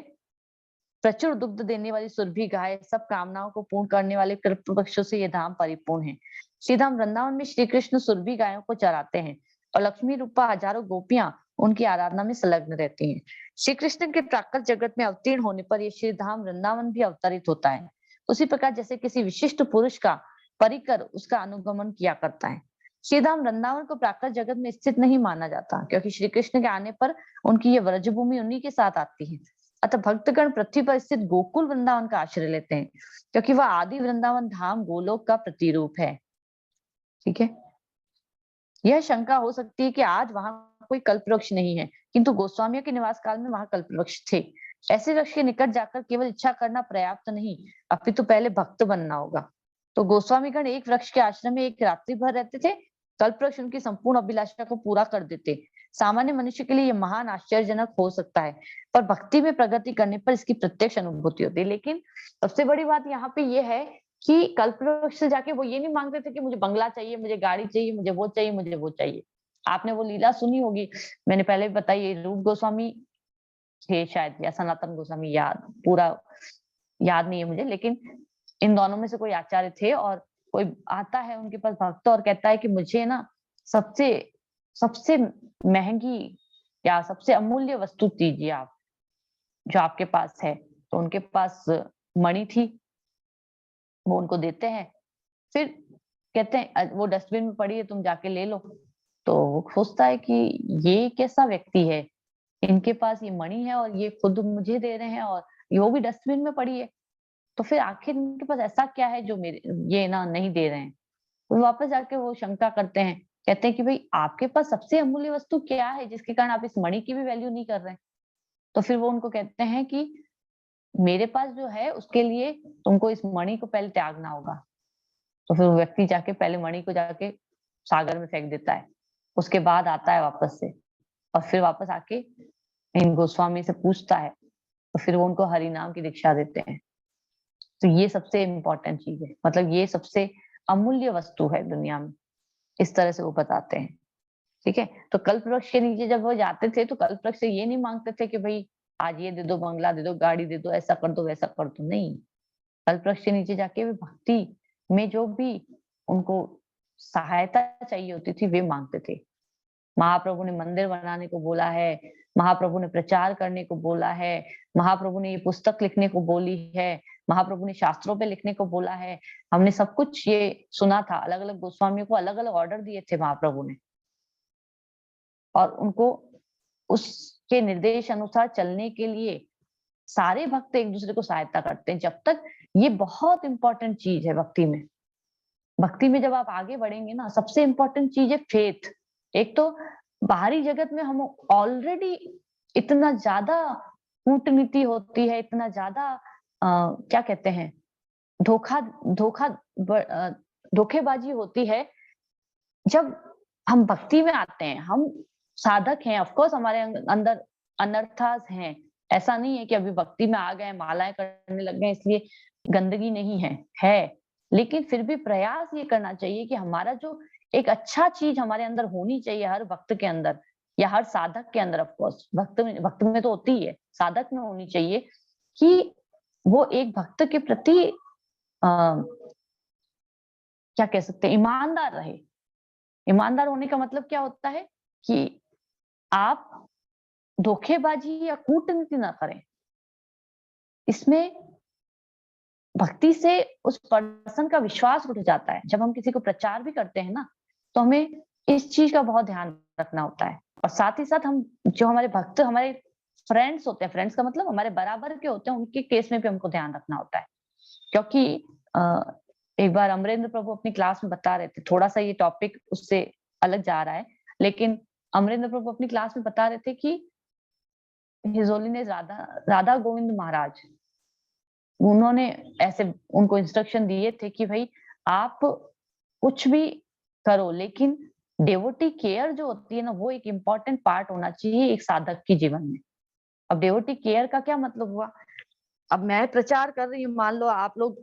S1: प्रचुर दुग्ध देने वाली सुरभि गाय, सब कामनाओं को पूर्ण करने वाले कृप वृक्षों से यह धाम परिपूर्ण है। श्री धाम वृंदावन में श्री कृष्ण सुरभि गायों को चराते हैं, और लक्ष्मी रूपा हजारों गोपियां उनकी आराधना में संलग्न रहती हैं। श्री कृष्ण के प्राकृत जगत में अवतीर्ण होने पर यह श्री धाम वृंदावन भी अवतरित होता है। उसी प्रकार जैसे किसी विशिष्ट पुरुष का परिकर उसका अनुगमन किया करता है। श्री धाम वृंदावन को प्राकृत जगत में स्थित नहीं माना जाता, क्योंकि श्री कृष्ण के आने पर उनकी ये व्रजभूमि उन्हीं के साथ आती है। अतः भक्तगण पृथ्वी पर स्थित गोकुल वृंदावन का आश्रय लेते हैं, क्योंकि वह आदि वृंदावन धाम गोलोक का प्रतिरूप है। ठीक है। यह शंका हो सकती है कि आज वहां कोई कल्प वृक्ष नहीं है, किंतु गोस्वामियों के निवास काल में वहां कल्प वृक्ष थे। ऐसे वृक्ष के निकट जाकर केवल इच्छा करना पर्याप्त नहीं, अपितु पहले भक्त बनना होगा। तो गोस्वामीगण एक वृक्ष के आश्रम में एक रात्रि भर रहते थे। कल्प वृक्ष उनकी संपूर्ण अभिलाषा को पूरा कर देते। सामान्य मनुष्य के लिए ये महान आश्चर्यजनक हो सकता है, पर भक्ति में प्रगति करने पर इसकी प्रत्यक्ष अनुभूति होती है। लेकिन सबसे बड़ी बात यहाँ पे ये है कि कल्पवृक्ष से जाके वो ये नहीं मांगते थे कि मुझे बंगला चाहिए, मुझे गाड़ी चाहिए, मुझे वो चाहिए, मुझे वो चाहिए। आपने वो लीला सुनी होगी, मैंने पहले भी बताई है, रूप गोस्वामी थे शायद या सनातन गोस्वामी, याद पूरा याद नहीं है मुझे, लेकिन इन दोनों में से कोई आचार्य थे और कोई आता है उनके पास भक्त और कहता है कि मुझे ना सबसे सबसे महंगी या सबसे अमूल्य वस्तु दीजिए आप, जो आपके पास है। तो उनके पास मणि थी, वो उनको देते हैं। फिर कहते हैं वो डस्टबिन में पड़ी है, तुम जाके ले लो। तो वो सोचता है कि ये कैसा व्यक्ति है, इनके पास ये मणि है और ये खुद मुझे दे रहे हैं और वो भी डस्टबिन में पड़ी है। तो फिर आखिर इनके पास ऐसा क्या है जो मेरे ये ना नहीं दे रहे हैं। तो वापस जाके वो शंका करते हैं, कहते हैं कि भाई आपके पास सबसे अमूल्य वस्तु क्या है जिसके कारण आप इस मणि की भी वैल्यू नहीं कर रहे हैं। तो फिर वो उनको कहते हैं कि मेरे पास जो है उसके लिए तुमको इस मणि को पहले त्यागना होगा। तो फिर वो व्यक्ति जाके पहले मणि को जाके सागर में फेंक देता है, उसके बाद आता है वापस से और फिर वापस आके इन गोस्वामी से पूछता है। तो फिर वो उनको हरि नाम की दीक्षा देते हैं। तो ये सबसे इम्पोर्टेंट चीज है, मतलब ये सबसे अमूल्य वस्तु है दुनिया में, इस तरह से वो बताते हैं। ठीक है, तो कल्प वृक्ष के नीचे जब वो जाते थे तो कल्प वृक्ष से ये नहीं मांगते थे कि भाई आज ये दे दो, बंगला दे दो, गाड़ी दे दो, ऐसा कर दो, वैसा कर दो, नहीं। कल्प वृक्ष के नीचे जाके वे भक्ति में जो भी उनको सहायता चाहिए होती थी वे मांगते थे। महाप्रभु ने मंदिर बनाने को बोला है, महाप्रभु ने प्रचार करने को बोला है, महाप्रभु ने ये पुस्तक लिखने को बोली है, महाप्रभु ने शास्त्रों पे लिखने को बोला है। हमने सब कुछ ये सुना था, अलग अलग गोस्वामियों को अलग अलग ऑर्डर दिए थे महाप्रभु ने, और उनको उसके निर्देश अनुसार चलने के लिए सारे भक्त एक दूसरे को सहायता करते हैं। जब तक ये बहुत इंपॉर्टेंट चीज है भक्ति में। भक्ति में जब आप आगे बढ़ेंगे ना, सबसे इंपॉर्टेंट चीज है फेथ। एक तो बाहरी जगत में हम ऑलरेडी इतना ज्यादा कूटनीति होती है, इतना ज्यादा क्या कहते हैं, धोखा धोखा धोखेबाजी होती है। जब हम भक्ति में आते हैं, हम साधक हैं, ऑफ कोर्स हमारे अंदर अनर्थास हैं। ऐसा नहीं है कि अभी भक्ति में आ गए, मालाएं करने लग गए इसलिए गंदगी नहीं है। लेकिन फिर भी प्रयास ये करना चाहिए कि हमारा जो एक अच्छा चीज हमारे अंदर होनी चाहिए, हर भक्त के अंदर या हर साधक के अंदर, ऑफ कोर्स भक्त में तो होती ही है, साधक में होनी चाहिए कि वो एक भक्त के प्रति क्या कह सकते हैं, ईमानदार रहे। ईमानदार होने का मतलब क्या होता है कि आप धोखेबाजी या कूटनीति ना करें। इसमें भक्ति से उस पर्सन का विश्वास उठ जाता है। जब हम किसी को प्रचार भी करते हैं ना, तो हमें इस चीज का बहुत ध्यान रखना होता है। और साथ ही साथ हम जो हमारे भक्त, हमारे फ्रेंड्स होते हैं, फ्रेंड्स का मतलब हमारे बराबर के होते हैं, उनके केस में भी हमको ध्यान रखना होता है। क्योंकि एक बार अमरेंद्र प्रभु अपनी क्लास में बता रहे थे, थोड़ा सा ये टॉपिक उससे अलग जा रहा है, लेकिन अमरेंद्र प्रभु अपनी क्लास में बता रहे थे कि हिज होलीनेस राधा गोविंद महाराज, उन्होंने ऐसे उनको इंस्ट्रक्शन दिए थे कि भाई आप कुछ भी करो, लेकिन डेवोटी केयर जो होती है ना, वो एक इम्पॉर्टेंट पार्ट होना चाहिए एक साधक के जीवन में। अब डेवोटी केयर का क्या मतलब हुआ, अब मैं प्रचार कर रही हूँ, मान लो आप लोग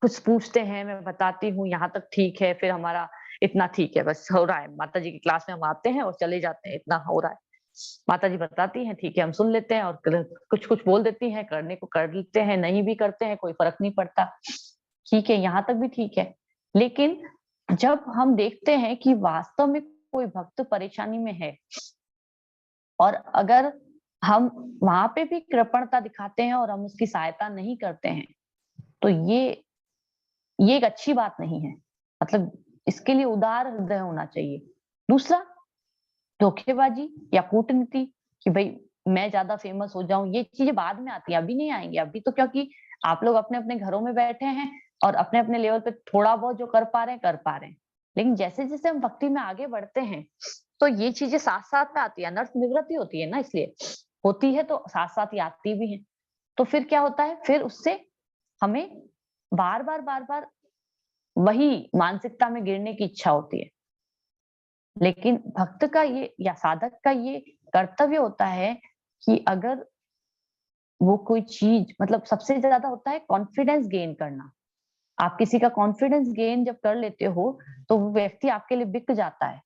S1: कुछ पूछते हैं, मैं बताती हूँ यहाँ तक ठीक है, फिर हमारा इतना ठीक है, बस हो रहा है, माता जी की क्लास में हम आते हैं और चले जाते हैं, इतना हो रहा है। माता जी बताती हैं, ठीक है, हम सुन लेते हैं और कुछ कुछ बोल देती हैं, करने को कर लेते हैं, नहीं भी करते हैं, कोई फर्क नहीं पड़ता। ठीक है, यहाँ तक भी ठीक है। लेकिन जब हम देखते हैं कि वास्तव में कोई भक्त परेशानी में है और अगर हम वहां पे भी कृपणता दिखाते हैं और हम उसकी सहायता नहीं करते हैं, तो ये एक अच्छी बात नहीं है। मतलब इसके लिए उदार हृदय होना चाहिए। दूसरा, धोखेबाजी या कूटनीति कि भाई मैं ज्यादा फेमस हो जाऊं, ये चीजें बाद में आती है, अभी नहीं आएंगे। अभी तो क्योंकि आप लोग अपने अपने घरों में बैठे हैं और अपने अपने लेवल पे थोड़ा बहुत जो कर पा रहे हैं कर पा रहे हैं। लेकिन जैसे जैसे हम भक्ति में आगे बढ़ते हैं तो ये चीजें साथ साथ में आती है, अनर्थ निवृत्ति होती है ना, इसलिए होती है तो साथ साथ ही आती भी है। तो फिर क्या होता है, फिर उससे हमें बार बार वही मानसिकता में गिरने की इच्छा होती है। लेकिन भक्त का ये या साधक का ये कर्तव्य होता है कि अगर वो कोई चीज, मतलब सबसे ज्यादा होता है कॉन्फिडेंस गेन करना। आप किसी का कॉन्फिडेंस गेन जब कर लेते हो तो वो व्यक्ति आपके लिए बिक जाता है,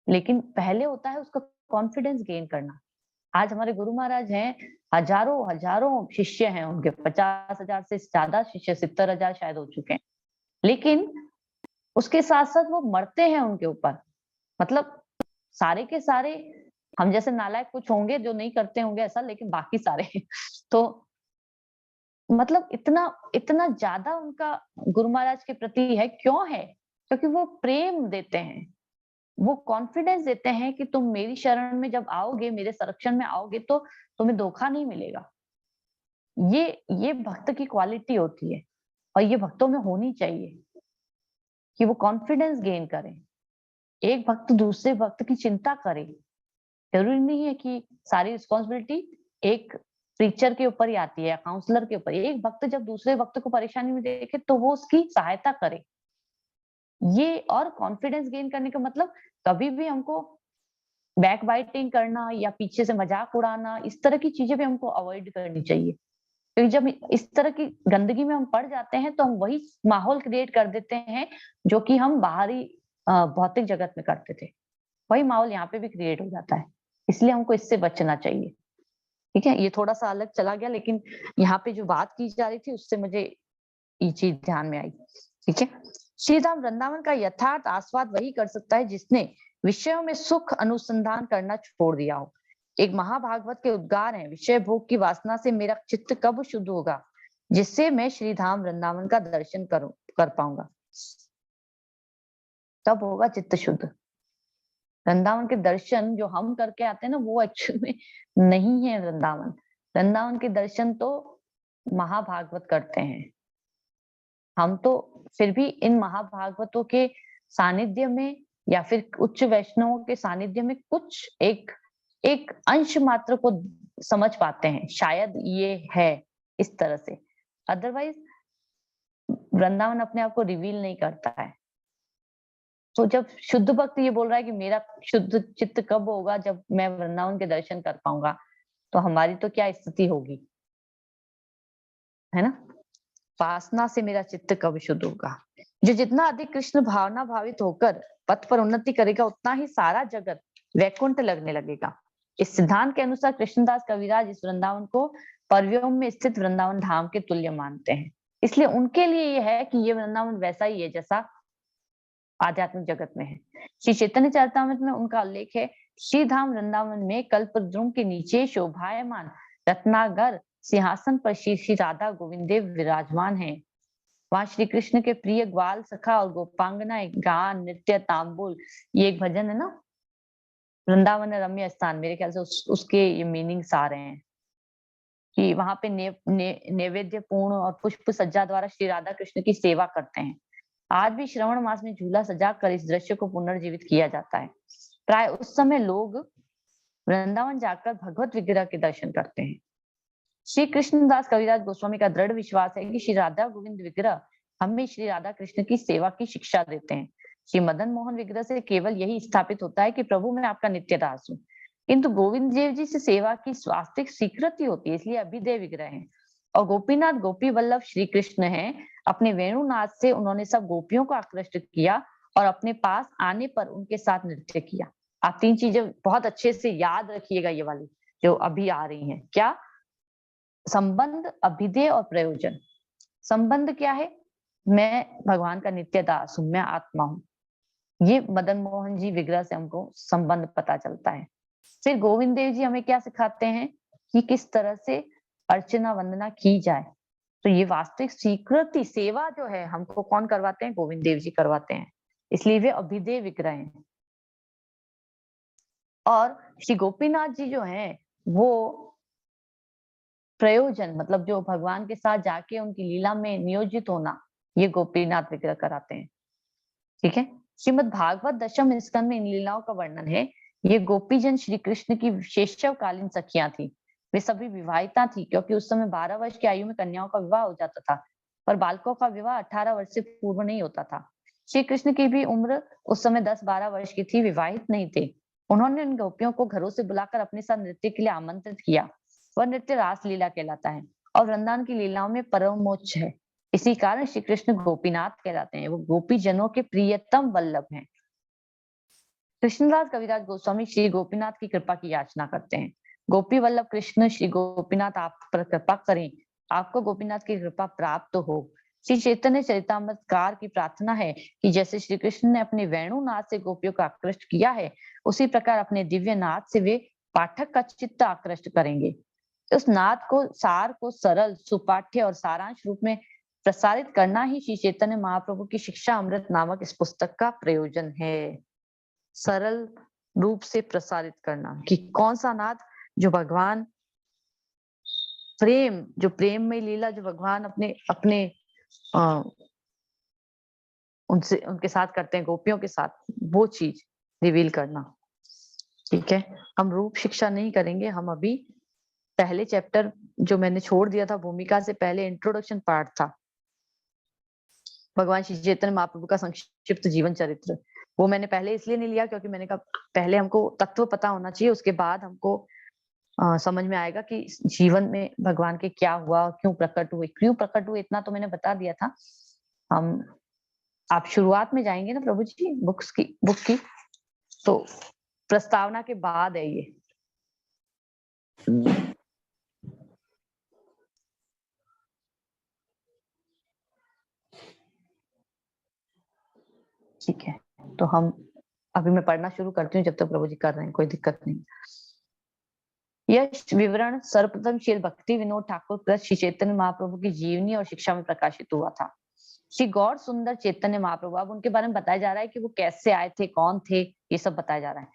S1: लेकिन पहले होता है उसका कॉन्फिडेंस गेन करना। आज हमारे गुरु महाराज हैं, हजारों हजारों शिष्य हैं उनके, 50,000 से ज्यादा शिष्य, 70,000 शायद हो चुके हैं, लेकिन उसके साथ साथ वो मरते हैं उनके ऊपर। मतलब सारे के सारे हम जैसे नालायक कुछ होंगे जो नहीं करते होंगे ऐसा, लेकिन बाकी सारे तो मतलब इतना इतना ज्यादा उनका गुरु महाराज के प्रति है, क्यों है? क्योंकि वो प्रेम देते हैं, वो कॉन्फिडेंस देते हैं कि तुम मेरी शरण में जब आओगे, मेरे संरक्षण में आओगे तो तुम्हें धोखा नहीं मिलेगा। ये ये भक्त की क्वालिटी होती है और ये भक्तों में होनी चाहिए कि वो कॉन्फिडेंस गेन करें। एक भक्त दूसरे भक्त की चिंता करे। जरूरी नहीं है कि सारी रिस्पॉन्सिबिलिटी एक प्रीचर के ऊपर ही आती है या काउंसलर के ऊपर। एक भक्त जब दूसरे भक्त को परेशानी में देखे तो वो उसकी सहायता करे। ये और कॉन्फिडेंस गेन करने का मतलब कभी भी हमको बैक बाइटिंग करना या पीछे से मजाक उड़ाना, इस तरह की चीजें भी हमको अवॉइड करनी चाहिए। क्योंकि जब इस तरह की गंदगी में हम पड़ जाते हैं तो हम वही माहौल क्रिएट कर देते हैं जो कि हम बाहरी भौतिक जगत में करते थे। वही माहौल यहाँ पे भी क्रिएट हो जाता है, इसलिए हमको इससे बचना चाहिए। ठीक है, ये थोड़ा सा अलग चला गया, लेकिन यहाँ पे जो बात की जा रही थी उससे मुझे ये चीज ध्यान में आई। ठीक है, श्रीधाम वृंदावन का यथार्थ आस्वाद वही कर सकता है जिसने विषयों में सुख अनुसंधान करना छोड़ दिया हो। एक महाभागवत के उद्गार हैं, विषय भोग की वासना से मेरा चित्त कब शुद्ध होगा जिससे मैं श्रीधाम वृंदावन का दर्शन कर पाऊंगा। तब होगा चित्त शुद्ध। वृंदावन के दर्शन जो हम करके आते हैं ना, वो एक्चुअल में नहीं है वृंदावन। वृंदावन के दर्शन तो महाभागवत करते हैं। हम तो फिर भी इन महाभागवतों के सानिध्य में या फिर उच्च वैष्णवों के सानिध्य में कुछ एक एक अंश मात्र को समझ पाते हैं, शायद ये है इस तरह से। अदरवाइज वृंदावन अपने आप को रिवील नहीं करता है। तो जब शुद्ध भक्त ये बोल रहा है कि मेरा शुद्ध चित्त कब होगा, जब मैं वृंदावन के दर्शन कर पाऊंगा, तो हमारी तो क्या स्थिति होगी, है ना? वासना से मेरा चित्त कब शुद्ध होगा। जो जितना अधिक कृष्ण भावना भावित होकर पथ पर उन्नति करेगा उतना ही सारा जगत वैकुंठ लगने लगेगा। इस सिद्धांत के अनुसार कृष्णदास कविराज इस वृंदावन को परव्योम में स्थित वृंदावन धाम के तुल्य मानते हैं। इसलिए उनके लिए यह है कि ये वृंदावन वैसा ही है जैसा आध्यात्मिक जगत में है। श्री चैतन्य चरितामृत में उनका उल्लेख है, श्री धाम वृंदावन में कल्पद्रुम के नीचे शोभायमान रत्नागर सिंहासन पर श्री श्री राधा गोविंद देव विराजमान है। वहां श्री कृष्ण के प्रिय ग्वाल सखा और गोपांगना गान नृत्य तांबुल, ये एक भजन है ना, वृंदावन रम्य स्थान, मेरे ख्याल से उसके ये मीनिंग्स आ रहे हैं कि वहां पे नैवेद्य पूर्ण और पुष्प सज्जा द्वारा श्री राधा कृष्ण की सेवा करते हैं। आज भी श्रवण मास में झूला सजाकर इस दृश्य को पुनर्जीवित किया जाता है। प्राय उस समय लोग वृंदावन जाकर भगवत विग्रह के दर्शन करते हैं। श्री कृष्णदास कविराज गोस्वामी का दृढ़ विश्वास है कि श्री राधा गोविंद विग्रह हमें श्री राधा कृष्ण की सेवा की शिक्षा देते हैं। श्री मदन मोहन विग्रह से केवल यही स्थापित होता है कि प्रभु मैं आपका नित्य दास हूँ, किंतु गोविंद देव जी से सेवा की स्वास्तिक स्वीकृति होती है, इसलिए अभिदेय विग्रह है। और गोपीनाथ गोपी वल्लभ श्री कृष्ण है, अपने वेणुनाथ से उन्होंने सब गोपियों को आकृष्ट किया और अपने पास आने पर उनके साथ नृत्य किया। आप तीन चीजें बहुत अच्छे से याद रखिएगा, ये वाली जो अभी आ रही हैं। क्या? संबंध, अभिधेय और प्रयोजन। संबंध क्या है? मैं भगवान का नित्य दास हूं, मैं आत्मा हूं। ये मदन मोहन जी विग्रह से हमको संबंध पता चलता है। फिर गोविंद देव जी हमें क्या सिखाते हैं कि किस तरह से अर्चना वंदना की जाए। तो ये वास्तविक स्वीकृति सेवा जो है हमको कौन करवाते हैं? गोविंद देव जी करवाते हैं, इसलिए वे अभिधेय विग्रह हैं। और श्री गोपीनाथ जी जो हैं वो प्रयोजन, मतलब जो भगवान के साथ जाके उनकी लीला में नियोजित होना, ये गोपीनाथ विग्रह कराते हैं। ठीक है, श्रीमद् भागवत दशम स्कंद में इन लीलाओं का वर्णन है। ये गोपीजन श्री कृष्ण की विशेषकालीन सखियां थी। वे सभी विवाहिता थी क्योंकि उस समय 12 वर्ष की आयु में कन्याओं का विवाह हो जाता था, पर बालकों का विवाह 18 वर्ष से पूर्व नहीं होता था। श्री कृष्ण की भी उम्र उस समय 10-12 वर्ष की थी, विवाहित नहीं थे। उन्होंने उन गोपियों को घरों से बुलाकर अपने साथ नृत्य के लिए आमंत्रित किया। वह नृत्य रासलीला कहलाता है और वृंदावन की लीलाओं में परमोच्च है। इसी कारण श्री कृष्ण गोपीनाथ कहलाते हैं। वो गोपी जनों के प्रियतम वल्लभ हैं। कृष्णदास कविराज गोस्वामी श्री गोपीनाथ की कृपा की याचना करते हैं। गोपी वल्लभ कृष्ण श्री गोपीनाथ आप पर कृपा करें, आपको गोपीनाथ की कृपा प्राप्त हो। श्री चैतन्य चरितामृतकार की प्रार्थना है कि जैसे श्री कृष्ण ने अपने वेणुनाद से गोपियों को आकृष्ट किया है, उसी प्रकार अपने दिव्य नाद से वे पाठक का चित्त आकृष्ट करेंगे। उस नाद को सार को सरल, सुपाठ्य और सारांश रूप में प्रसारित करना ही श्री चैतन्य महाप्रभु की शिक्षा अमृत नामक इस पुस्तक का प्रयोजन है। सरल रूप से प्रसारित करना कि कौन सा नाद, जो भगवान प्रेम, जो प्रेम में लीला जो भगवान अपने अपने उनसे उनके साथ करते हैं, गोपियों के साथ, वो चीज रिवील करना। ठीक है, हम रूप शिक्षा नहीं करेंगे। हम अभी पहले चैप्टर जो मैंने छोड़ दिया था, भूमिका से पहले इंट्रोडक्शन पार्ट था, भगवान श्री चैतन्य महाप्रभु का संक्षिप्त जीवन चरित्र, वो मैंने पहले इसलिए नहीं लिया क्योंकि मैंने कहा पहले हमको तत्व पता होना चाहिए, उसके बाद हमको समझ में आएगा कि जीवन में भगवान के क्या हुआ, क्यों प्रकट हुए, इतना तो मैंने बता दिया था। हम आप शुरुआत में जाएंगे ना प्रभु जी बुक की, तो प्रस्तावना के बाद है ये। ठीक है, तो हम अभी मैं पढ़ना शुरू करती हूँ, जब तक प्रभु जी कर रहे हैं, कोई दिक्कत नहीं। यह विवरण सर्वप्रथम श्री भक्ति विनोद ठाकुर प्लस श्री चैतन्य महाप्रभु की जीवनी और शिक्षा में प्रकाशित हुआ था। श्री गौर सुंदर चैतन्य महाप्रभु, अब उनके बारे में बताया जा रहा है कि वो कैसे आए थे, कौन थे, ये सब बताया जा रहा है।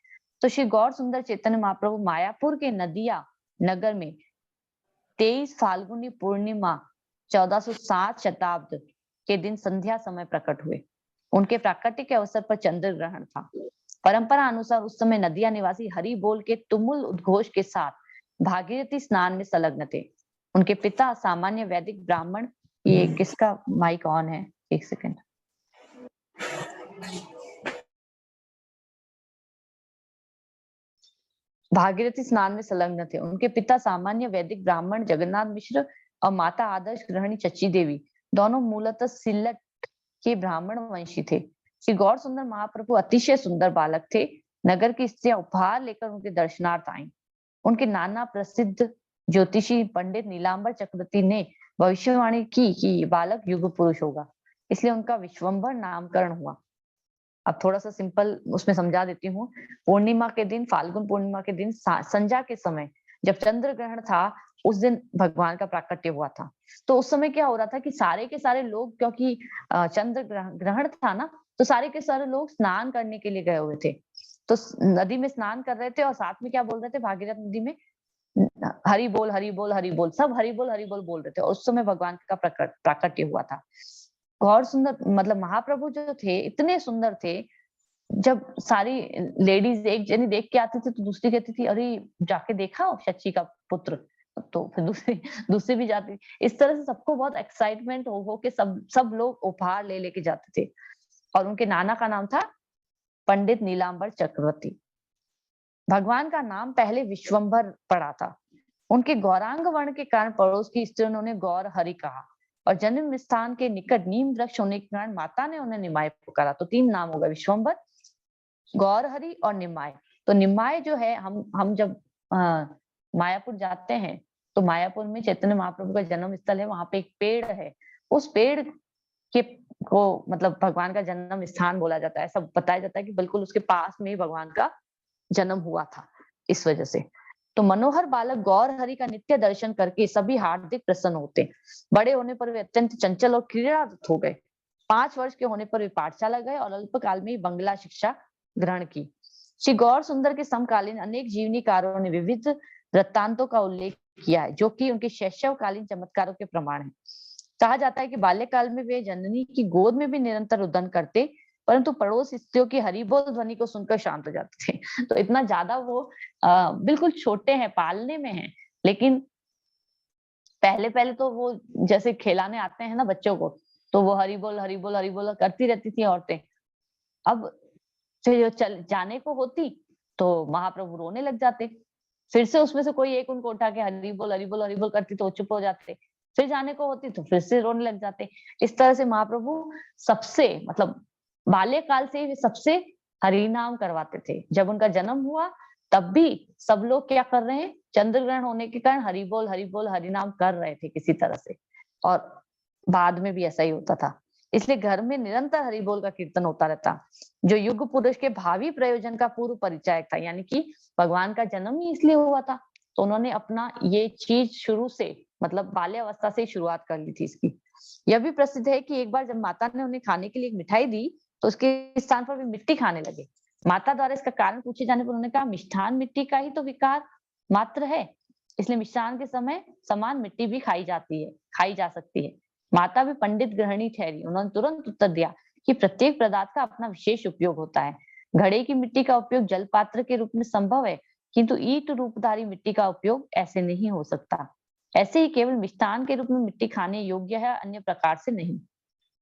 S1: तो श्री गौर सुंदर चैतन्य महाप्रभु मायापुर के नदिया नगर में 23 फाल्गुनी पूर्णिमा 1407 शताब्द के दिन संध्या समय प्रकट हुए। उनके प्राकट्य के अवसर पर चंद्र ग्रहण था। परंपरा अनुसार उस समय नदिया निवासी हरि बोल के तुमुल उद्घोष के साथ भागीरथी स्नान में संलग्न थे। उनके पिता सामान्य वैदिक ब्राह्मण, ये किसका माइक ऑन है, एक सेकंड। भागीरथी स्नान में संलग्न थे। उनके पिता सामान्य वैदिक ब्राह्मण जगन्नाथ मिश्र और माता आदर्श गृहिणी चची देवी दोनों मूलतः सिल्लट के ब्राह्मण वंशी थे। श्री गौर सुंदर महाप्रभु अतिशय सुंदर बालक थे। नगर की स्त्रियां उपहार लेकर उनके दर्शनार्थ आईं। उनके नाना प्रसिद्ध ज्योतिषी पंडित नीलांबर चक्रवर्ती ने भविष्यवाणी की कि ये बालक युग पुरुष होगा, इसलिए उनका विश्वंभर नामकरण हुआ। अब थोड़ा सा सिंपल उसमें समझा देती हूँ। पूर्णिमा के दिन, फाल्गुन पूर्णिमा के दिन संध्या के समय जब चंद्र ग्रहण था, उस दिन भगवान का प्राकट्य हुआ था। तो उस समय क्या हो रहा था कि सारे के सारे लोग, क्योंकि चंद्र ग्रहण था ना, तो सारे के सारे लोग स्नान करने के लिए गए हुए थे। तो नदी में स्नान कर रहे थे और साथ में क्या बोल रहे थे, भागीरथ नदी में हरि बोल हरि बोल हरि बोल, सब हरि बोल बोल रहे थे। और उस समय भगवान का प्राकट्य हुआ था। गौर सुंदर मतलब महाप्रभु जो थे इतने सुंदर थे, जब सारी लेडीज एक जनी देख के आती थी तो दूसरी कहती थी अरे जाके देखा शची का पुत्र, तो फिर दूसरी भी जाती। इस तरह से सबको बहुत एक्साइटमेंट हो के सब लोग उपहार ले लेके जाते थे। और उनके नाना का नाम था पंडित नीलांबर चक्रवर्ती। भगवान का नाम पहले विश्वंभर पड़ा था। उनके गौरांग वर्ण के कारण पड़ोस की स्त्रियों ने गौर हरि कहा, और जन्म स्थान के निकट नीम वृक्ष होने के कारण माता ने उन्हें निमाय पुकारा। तो 3 नाम होगा, विश्वंभर, गौरहरि और निमाय। तो निमाय जो है, हम जब मायापुर जाते हैं तो मायापुर में चैतन्य महाप्रभु का जन्म स्थल है, वहां पे एक पेड़ है। उस पेड़ के को मतलब भगवान का जन्म स्थान बोला जाता है। ऐसा बताया जाता है कि बिल्कुल उसके पास में ही भगवान का जन्म हुआ था, इस वजह से। तो मनोहर बालक गौर हरि का नित्य दर्शन करके सभी हार्दिक प्रसन्न होते। बड़े होने पर वे अत्यंत चंचल और क्रीड़ारत हो गए। 5 वर्ष के होने पर वे पाठशाला गए और अल्पकाल में ही बंगला शिक्षा ग्रहण की। श्री गौर सुंदर के समकालीन अनेक जीवनीकारों ने विविध वृत्तांतों का उल्लेख किया है, जो कि उनके शैशवकालीन चमत्कारों के प्रमाण है। कहा जाता है कि बाल्यकाल में वे जननी की गोद में भी निरंतर रुदन करते, परंतु पड़ोस स्त्रियों की हरिबोल ध्वनि को सुनकर शांत हो जाते थे। तो इतना ज्यादा वो बिल्कुल छोटे हैं, पालने में हैं, लेकिन पहले पहले तो वो जैसे खिलाने आते हैं ना बच्चों को, तो वो हरिबोल हरिबोल हरिबोल करती रहती थी औरतें। अब फिर जो चल जाने को होती तो महाप्रभु रोने लग जाते। फिर से उसमें से कोई एक उनको उठा के हरि बोल, हरि बोल, हरि बोल करती तो वो चुप हो जाते। फिर जाने को होती तो फिर से रोने लग जाते। इस तरह से महाप्रभु सबसे मतलब बाल्यकाल से ही सबसे हरि नाम करवाते थे। जब उनका जन्म हुआ तब भी सब लोग क्या कर रहे हैं, चंद्र ग्रहण होने के कारण हरि बोल, हरि नाम कर रहे थे किसी तरह से। और बाद में भी ऐसा ही होता था। इसलिए घर में निरंतर हरि बोल का कीर्तन होता रहता, जो युग पुरुष के भावी प्रयोजन का पूर्व परिचायक था। यानी कि भगवान का जन्म ही इसलिए हुआ था, तो उन्होंने अपना ये चीज शुरू से मतलब बाल्यावस्था से ही शुरुआत कर ली थी इसकी। यह भी प्रसिद्ध है कि एक बार जब माता ने उन्हें खाने के लिए एक मिठाई दी तो उसके स्थान पर वे मिट्टी खाने लगे। माता द्वारा इसका कारण पूछे जाने पर उन्होंने कहा, मिष्ठान मिट्टी का ही तो विकार मात्र है, इसलिए मिष्ठान के समय समान मिट्टी भी खाई जा सकती है। माता भी पंडित गृहिणी ठहरी। उन्होंने तुरंत उत्तर दिया कि प्रत्येक पदार्थ का अपना विशेष उपयोग होता है। घड़े की मिट्टी का उपयोग जल पात्र के रूप में संभव है, किंतु ईट रूपधारी मिट्टी का उपयोग ऐसे नहीं हो सकता। ऐसे ही केवल मिष्ठान के रूप में मिट्टी खाने योग्य है, अन्य प्रकार से नहीं।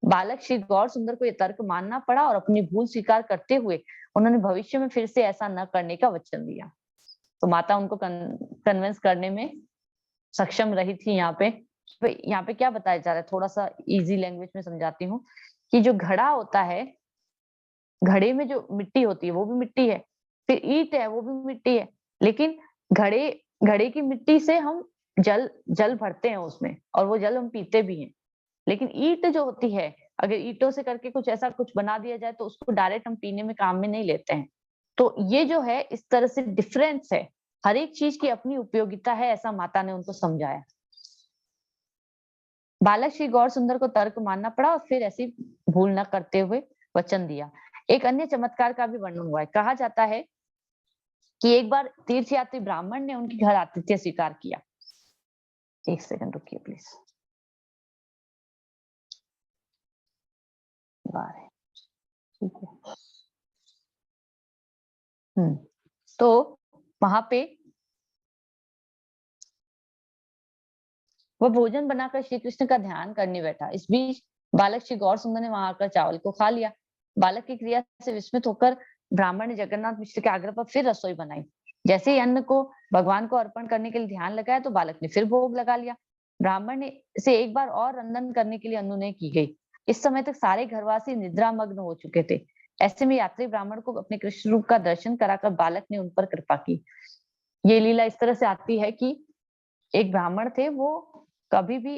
S1: बालक श्री गौर सुंदर को यह तर्क मानना पड़ा और अपनी भूल स्वीकार करते हुए उन्होंने भविष्य में फिर से ऐसा न करने का वचन दिया। तो माता उनको कन्विंस करने में सक्षम रही थी। यहाँ पे क्या बताया जा रहा है, थोड़ा सा इजी लैंग्वेज में समझाती हूँ कि जो घड़ा होता है, घड़े में जो मिट्टी होती है वो भी मिट्टी है, फिर ईंट है वो भी मिट्टी है, लेकिन घड़े घड़े की मिट्टी से हम जल जल भरते हैं उसमें और वो जल हम पीते भी हैं। लेकिन ईंट जो होती है, अगर ईंटों से करके कुछ ऐसा कुछ बना दिया जाए तो उसको डायरेक्ट हम पीने में काम में नहीं लेते हैं। तो ये जो है इस तरह से डिफरेंस है, हर एक चीज की अपनी उपयोगिता है, ऐसा माता ने उनको समझाया। बालक श्री गौर सुंदर को तर्क मानना पड़ा और फिर ऐसी भूल न करते हुए वचन दिया। एक अन्य चमत्कार का भी वर्णन हुआ है। कहा जाता है कि एक बार तीर्थयात्री ब्राह्मण ने उनके घर आतिथ्य स्वीकार किया। एक सेकंड रुकिए प्लीज। ठीक है। तो वहां पे वह भोजन बनाकर श्री कृष्ण का ध्यान करने बैठा। इस बीच बालक श्री गौर सुंदर ने वहां आकर चावल को खा लिया। बालक की क्रिया से विस्मित होकर ब्राह्मण ने जगन्नाथ मिश्र के आग्रह पर फिर रसोई बनाई। जैसे ही अन्न को भगवान को अर्पण करने के लिए ध्यान लगाया तो बालक ने फिर भोग लगा लिया। ब्राह्मण ने से एक बार और रंधन करने के लिए अनुनय की गई। इस समय तक सारे घरवासी निद्रा मग्न हो चुके थे। ऐसे में यात्री ब्राह्मण को अपने कृष्ण रूप का दर्शन कराकर बालक ने उन पर कृपा की। ये लीला इस तरह से आती है कि एक ब्राह्मण थे, वो कभी भी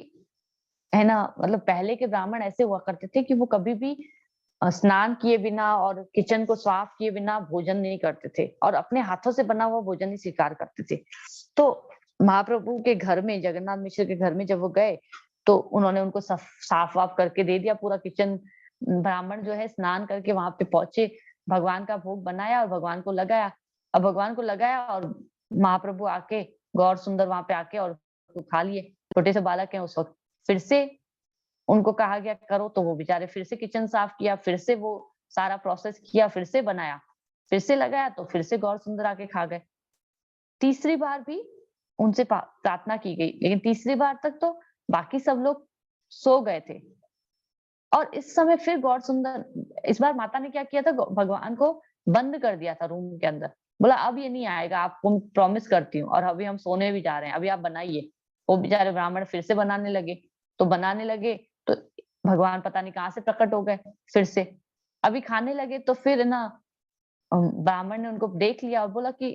S1: है ना, मतलब पहले के ब्राह्मण ऐसे हुआ करते थे कि वो कभी भी स्नान किए बिना और किचन को साफ किए बिना भोजन नहीं करते थे और अपने हाथों से बना हुआ भोजन ही स्वीकार करते थे। तो महाप्रभु के घर में, जगन्नाथ मिश्र के घर में जब वो गए तो उन्होंने उनको साफ वाफ करके दे दिया पूरा किचन। ब्राह्मण जो है स्नान करके वहां पे पहुंचे, भगवान का भोग बनाया और भगवान को लगाया। अब भगवान को लगाया और महाप्रभु आके, गौर सुंदर वहां पे आके और खा लिए। छोटे से बालक हैं उस वक्त। फिर से उनको कहा गया करो तो वो बेचारे फिर से किचन साफ किया, फिर से वो सारा प्रोसेस किया, फिर से बनाया, फिर से लगाया तो फिर से गौर सुंदर आके खा गए। तीसरी बार भी उनसे प्रार्थना की गई, लेकिन तीसरी बार तक तो बाकी सब लोग सो गए थे। और इस समय फिर गौर सुंदर, इस बार माता ने क्या किया था, भगवान को बंद कर दिया था रूम के अंदर। बोला अब ये नहीं आएगा, आपको प्रॉमिस करती हूँ, और अभी हम सोने भी जा रहे हैं, अभी आप बनाइए। वो बेचारे ब्राह्मण फिर से बनाने लगे। तो बनाने लगे तो भगवान पता नहीं कहाँ से प्रकट हो गए फिर से। अभी खाने लगे तो फिर ना ब्राह्मण ने उनको देख लिया और बोला कि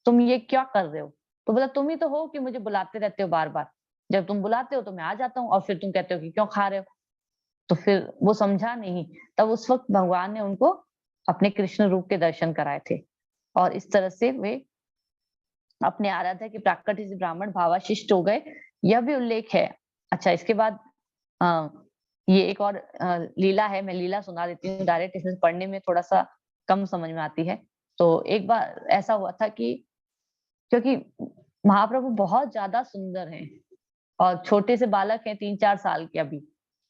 S1: तुम ये क्या कर रहे हो। तो बोला तुम ही तो हो कि मुझे बुलाते रहते हो बार बार, जब तुम बुलाते हो तो मैं आ जाता हूँ और फिर तुम कहते हो कि क्यों खा रहे हो। तो फिर वो समझा नहीं। तब उस वक्त भगवान ने उनको अपने कृष्ण रूप के दर्शन कराए थे और इस तरह से वे अपने आराध्य के प्राकट्य से ब्राह्मण भावाशिष्ट हो गए। यह भी उल्लेख है। अच्छा, इसके बाद ये एक और लीला है, मैं लीला सुना देती हूँ डायरेक्ट, इसमें पढ़ने में थोड़ा सा कम समझ में आती है। तो एक बार ऐसा हुआ था कि क्योंकि महाप्रभु बहुत ज्यादा सुंदर हैं और छोटे से बालक हैं 3-4 साल के अभी,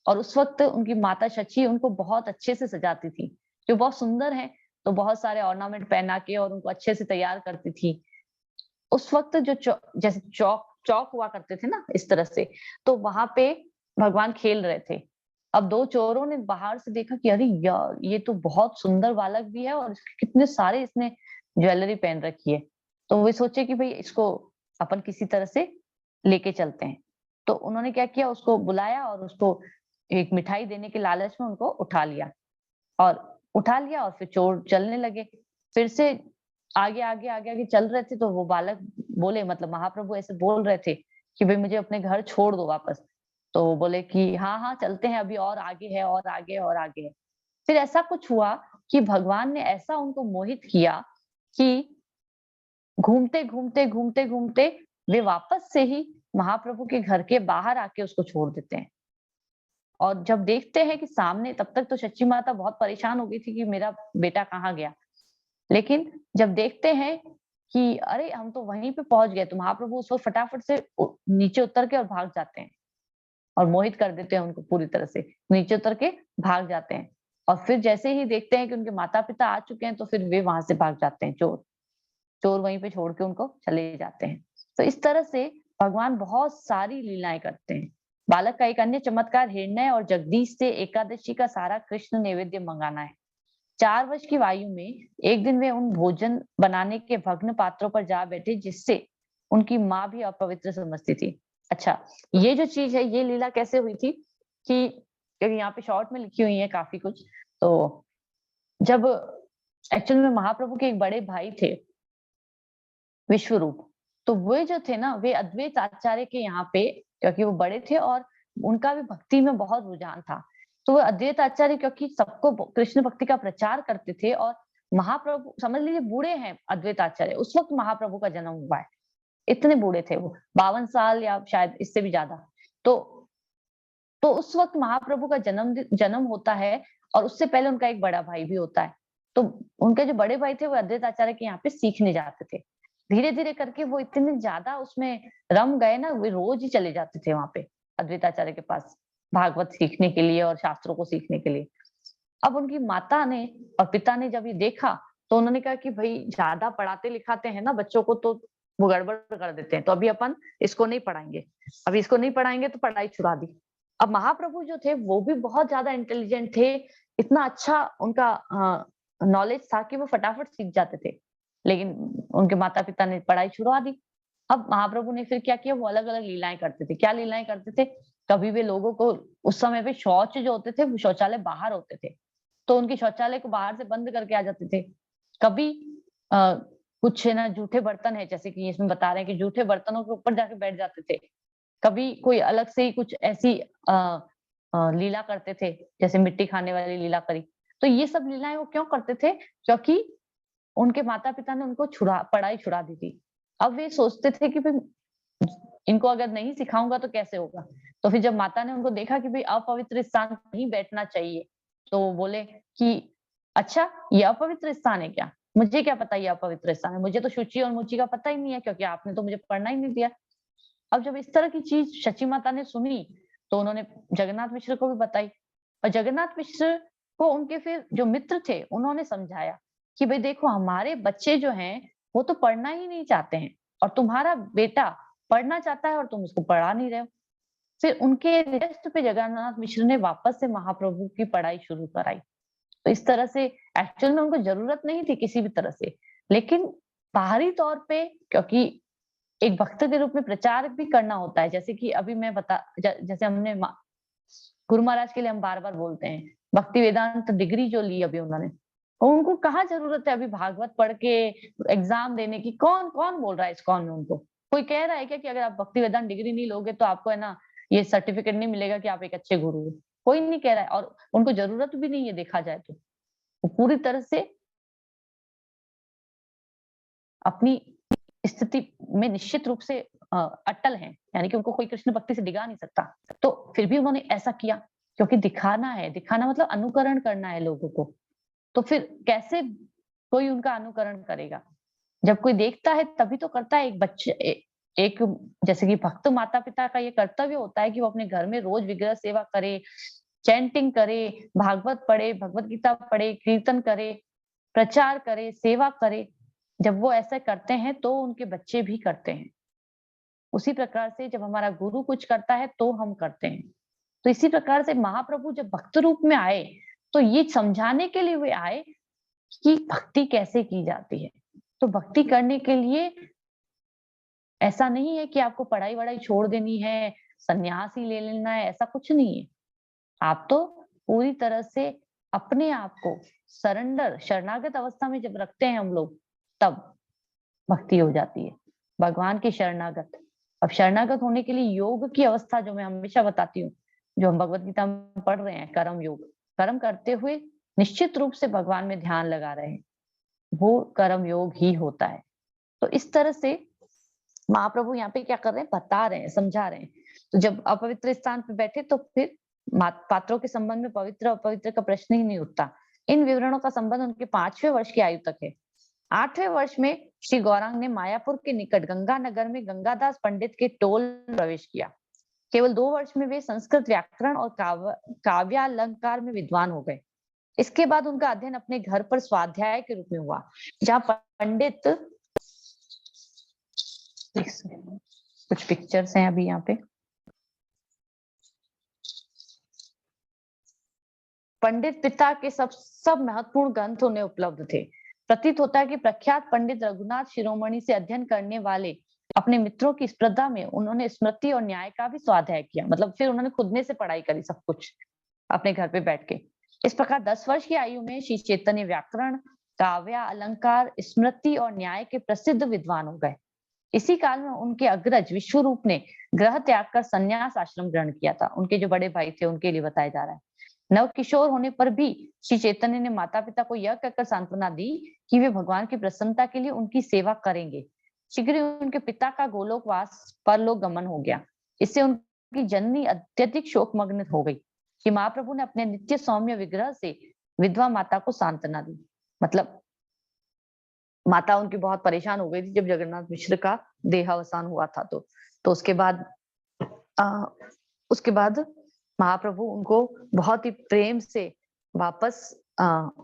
S1: और उस वक्त उनकी माता शची उनको बहुत अच्छे से सजाती थी। जो बहुत सुंदर हैं तो बहुत सारे ऑर्नामेंट पहना के और उनको अच्छे से तैयार करती थी। उस वक्त जो जैसे चौक चौक हुआ करते थे ना इस तरह से, तो वहां पे भगवान खेल रहे थे। अब 2 चोरों ने बाहर से देखा कि अरे यार, ये तो बहुत सुंदर बालक भी है और इसके कितने सारे इसने ज्वेलरी पहन रखी है। तो वे सोचे कि भई इसको अपन किसी तरह से लेके चलते हैं। तो उन्होंने क्या किया, उसको बुलाया और उसको एक मिठाई देने के लालच में उनको उठा लिया और फिर चोर चलने लगे। फिर से आगे चल रहे थे, तो वो बालक बोले, मतलब महाप्रभु ऐसे बोल रहे थे कि भई मुझे अपने घर छोड़ दो वापस। तो वो बोले कि हाँ, हाँ, चलते हैं, अभी और आगे है और आगे है और आगे है। फिर ऐसा कुछ हुआ कि भगवान ने ऐसा उनको मोहित किया कि घूमते वे वापस से ही महाप्रभु के घर के बाहर आके उसको छोड़ देते हैं। और जब देखते हैं कि सामने, तब तक तो सच्ची माता बहुत परेशान हो गई थी कि मेरा बेटा कहाँ गया। लेकिन जब देखते हैं कि अरे हम तो वहीं पे पहुँच गए, तो महाप्रभु उस वक़्त फटाफट से नीचे उतर के और भाग जाते हैं और मोहित कर देते हैं उनको पूरी तरह से। नीचे उतर के भाग जाते हैं और फिर जैसे ही देखते हैं कि उनके माता-पिता आ चुके हैं, तो फिर वे वहाँ से भाग जाते हैं चोर। चोर वहीं पे छोड़ के उनको चले जाते हैं। तो इस तरह से भगवान बहुत सारी लीलाएँ करते हैं। बालक का एक अन्य चमत्कार हिरण्य और जगदीश से एकादशी का सारा कृष्ण नैवेद्य मंगाना है। 4 वर्ष की आयु में एक दिन वे उन भोजन बनाने के भग्न पात्रों पर जा बैठे, जिससे उनकी माँ भी अपवित्र समझती थी। अच्छा, ये जो चीज़ है, ये लीला कैसे हुई थी कि यहाँ पे शॉर्ट में लिखी हुई है काफ़ी कुछ। तो जब एक्चुअल में महाप्रभु के एक बड़े भाई थे, विश्वरूप। तो वे जो थे ना, वे अद्वैत आचार्य के यहाँ पे, क्योंकि वो बड़े थे और उनका भी भक्ति में बहुत रुझान था। तो वो अद्वैत आचार्य, क्योंकि सबको कृष्ण भक्ति का प्रचार करते थे और महाप्रभु समझ लीजिए बूढ़े हैं अद्वैत आचार्य, उस वक़्त महाप्रभु का जन्म हुआ है। इतने बूढ़े थे वो, 52 साल या शायद इससे भी ज़्यादा। तो उस वक़्त महाप्रभु का जन्म होता है और उससे पहले उनका एक बड़ा भाई भी होता है। तो उनके जो बड़े भाई थे, वो अद्वैत आचार्य के यहाँ पे सीखने जाते थे। धीरे-धीरे करके वो इतने ज़्यादा उसमें रम गए ना, वे रोज़ ही चले जाते थे वहाँ पे अद्वैत आचार्य के पास, भागवत सीखने के लिए और शास्त्रों को सीखने के लिए। अब उनकी माता ने और पिता ने जब ये देखा, तो उन्होंने कहा कि भई ज़्यादा पढ़ाते-लिखाते हैं ना बच्चों को, तो वो गड़बड़ कर देते हैं, तो अभी अपन इसको नहीं पढ़ाएँगे। अभी इसको नहीं पढ़ाएँगे तो पढ़ाई छुड़ा दी। अब महाप्रभु जो थे, वो भी बहुत ज़्यादा इंटेलिजेंट थे, इतना अच्छा उनका नॉलेज था कि वो फटाफट सीख जाते थे। लेकिन उनके माता-पिता ने पढ़ाई छुड़वा दी। अब महाप्रभु ने फिर क्या किया, वो अलग-अलग लीलाएँ करते थे। क्या लीलाएँ करते थे? कभी वे लोगों को, उस समय पे शौच जो होते थे, वो शौचालय बाहर होते थे। तो उनके शौचालय को बाहर से बंद करके आ जाते थे। कभी अ, कुछ है ना जूठे बर्तन है, जैसे कि इसमें बता रहे हैं कि जूठे बर्तनों के ऊपर जाके बैठ जाते थे। कभी कोई अलग से ही कुछ ऐसी लीला करते थे, जैसे मिट्टी खाने वाली लीला करी। तो ये सब लीलाएँ वो क्यों करते थे? क्योंकि उनके माता-पिता ने उनको पढ़ाई छुड़ा दी थी। अब वे सोचते थे कि भई इनको अगर नहीं सिखाऊँगा तो कैसे होगा? तो फिर जब माता ने उनको देखा कि भई अपवित्र स्थान नहीं बैठना चाहिए, तो वो बोले कि अच्छा, ये अपवित्र स्थान है क्या? मुझे क्या पता ये अपवित्र स्थान है? मुझे तो शुचि और मुचि का पता ही नहीं है, क्योंकि आपने तो मुझे पढ़ना ही नहीं दिया। अब जब इस तरह की चीज़ सची माता ने सुनी, तो उन्होंने जगन्नाथ मिश्र को भी बताई और जगन्नाथ मिश्र को उनके फिर जो मित्र थे, उन्होंने समझाया कि भई देखो, हमारे बच्चे जो हैं, वो तो पढ़ना ही नहीं चाहते हैं और तुम्हारा बेटा पढ़ना चाहता है और तुम उसको पढ़ा नहीं रहे हो। फिर उनके रिक्वेस्ट पे जगन्नाथ मिश्र ने वापस से महाप्रभु की पढ़ाई शुरू कराई। तो इस तरह से एक्चुअल में उनको ज़रूरत नहीं थी किसी भी तरह से, लेकिन बाहरी तौर पे, क्योंकि एक भक्त के रूप में प्रचार भी करना होता है, जैसे कि अभी मैं जैसे हमने गुरु महाराज के लिए हम बार-बार बोलते हैं, भक्ति वेदांत डिग्री जो ली अभी उन्होंने, उनको कहाँ ज़रूरत है अभी भागवत पढ़ के एग्ज़ाम देने की? कौन बोल रहा है इस्कॉन में उनको? कोई कह रहा है क्या कि अगर आप भक्ति वेदांत डिग्री नहीं लोगे तो आपको है ना, ये सर्टिफिकेट नहीं मिलेगा कि आप एक अच्छे गुरु हो? कोई नहीं कह रहा है और उनको ज़रूरत भी नहीं है देखा जाए तो। वो पूरी तरह से अपनी स्थिति में निश्चित रूप से अटल हैं, यानी कि उनको कोई कृष्ण भक्ति से डिगा नहीं सकता। तो फिर भी उन्होंने ऐसा किया, क्योंकि दिखाना है, दिखाना मतलब अनुकरण करना है लोगों को। तो फिर कैसे कोई उनका अनुकरण करेगा? जब कोई देखता है तभी तो करता है। एक जैसे कि भक्त माता-पिता का ये कर्तव्य होता है कि वो अपने घर में रोज़ विग्रह सेवा करे, चैंटिंग करे, भागवत पढ़े, भगवत गीता पढ़े, कीर्तन करे, प्रचार करे, सेवा करे। जब वो ऐसा करते हैं तो उनके बच्चे भी करते हैं। उसी प्रकार से जब हमारा गुरु कुछ करता है तो हम करते हैं। तो इसी प्रकार से महाप्रभु जब भक्त रूप में आए, तो ये समझाने के लिए वे आए कि भक्ति कैसे की जाती है। तो भक्ति करने के लिए ऐसा नहीं है कि आपको पढ़ाई-वढ़ाई छोड़ देनी है, सन्यास ही ले लेना है, ऐसा कुछ नहीं है। आप तो पूरी तरह से अपने आप को सरेंडर शरणागत अवस्था में जब रखते हैं हम लोग, तब भक्ति हो जाती है। भगवान की शरणागत। अब शरणागत होने के लिए योग की अवस्था जो मैं हमेशा बताती हूँ, जो हम भगवत गीता में पढ़ रहे हैं, कर्म योग। कर्म करते हुए निश्चित रूप से भगवान में ध्यान लगा रहे हैं, वो कर्म योग ही होता है। तो इस तरह से महाप्रभु यहाँ पे क्या कर रहे हैं, बता रहे हैं, समझा रहे हैं। तो जब अपवित्र स्थान पे बैठे तो फिर पात्रों के संबंध में पवित्र अपवित्र का प्रश्न ही नहीं उठता। इन विवरणों का संबंध उनके 5वें वर्ष की आयु तक है। 8वें वर्ष में श्री गौरांग ने मायापुर के निकट गंगानगर में गंगादास पंडित के टोल प्रवेश किया। केवल 2 वर्ष में वे संस्कृत व्याकरण और काव्यालंकार में विद्वान हो गए। इसके बाद उनका अध्ययन अपने घर पर स्वाध्याय के रूप में हुआ, जहाँ पंडित कुछ पिक्चर्स हैं अभी यहाँ पे। पंडित पिता के सब महत्वपूर्ण ग्रंथ उन्हें उपलब्ध थे। प्रतीत होता है कि प्रख्यात पंडित रघुनाथ शिरोमणि से अध्ययन करने वाले अपने मित्रों की स्पर्धा में उन्होंने स्मृति और न्याय का भी स्वाध्याय किया। मतलब फिर उन्होंने खुद में से पढ़ाई करी सब कुछ अपने घर पे बैठ के। इस प्रकार 10 वर्ष की आयु में श्री चैतन्य व्याकरण, काव्य, अलंकार, स्मृति और न्याय के प्रसिद्ध विद्वान हो गए। इसी काल में उनके अग्रज विश्वरूप ने ग्रह त्याग कर संन्यास आश्रम ग्रहण किया था। उनके जो बड़े भाई थे उनके लिए बताया जा रहा है। नव किशोर होने पर भी श्री चैतन्य ने माता पिता को यह कहकर सांत्वना दी कि वे भगवान की प्रसन्नता के लिए उनकी सेवा करेंगे। शीघ्र ही उनके पिता का गोलोकवास परलोक गमन हो गया। इससे उनकी जननी अत्यधिक शोकमग्न हो गई कि महाप्रभु ने अपने नित्य सौम्य विग्रह से विधवा माता को सांत्वना दी। मतलब माता उनकी बहुत परेशान हो गई थी जब जगन्नाथ मिश्र का देहावसान हुआ था। तो उसके बाद महाप्रभु उनको बहुत ही प्रेम से वापस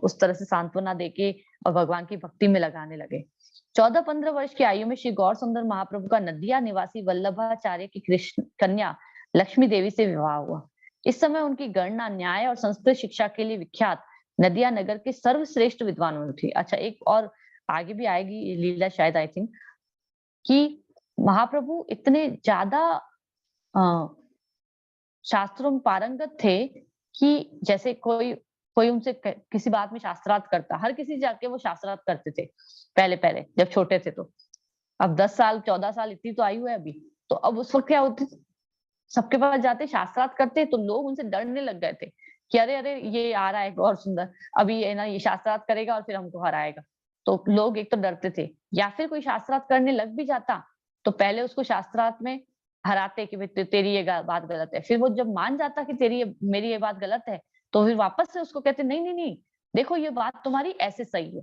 S1: उस तरह से सांत्वना देके और भगवान की भक्ति में लगाने लगे। 14-15 वर्ष की आयु में श्री गौर सुंदर महाप्रभु का नदिया निवासी वल्लभाचार्य की कृष्ण कन्या लक्ष्मी देवी से विवाह हुआ। इस समय उनकी गणना न्याय और संस्कृत शिक्षा के लिए विख्यात नदिया नगर के सर्वश्रेष्ठ विद्वानों में थी। अच्छा, एक और आगे भी आएगी ये लीला शायद, आई थिंक, कि महाप्रभु इतने ज्यादा शास्त्रों में पारंगत थे कि जैसे कोई उनसे किसी बात में शास्त्रार्थ करता, हर किसी जाके वो शास्त्रार्थ करते थे पहले जब छोटे थे। तो अब 10 साल 14 साल इतनी तो आयु है अभी, तो अब उस वक्त क्या होती, सबके पास जाते शास्त्रार्थ करते, तो लोग उनसे डरने लग गए थे कि अरे अरे ये आ रहा है गौर सुंदर, अभी है ना ये शास्त्रार्थ करेगा और फिर हमको हराएगा। तो लोग एक तो डरते थे, या फिर कोई शास्त्रार्थ करने लग भी जाता तो पहले उसको शास्त्रार्थ में हराते कि भाई तेरी ये बात गलत है। फिर वो जब मान जाता कि मेरी ये बात गलत है, तो फिर वापस से उसको कहते नहीं नहीं नहीं, देखो ये बात तुम्हारी ऐसे सही है।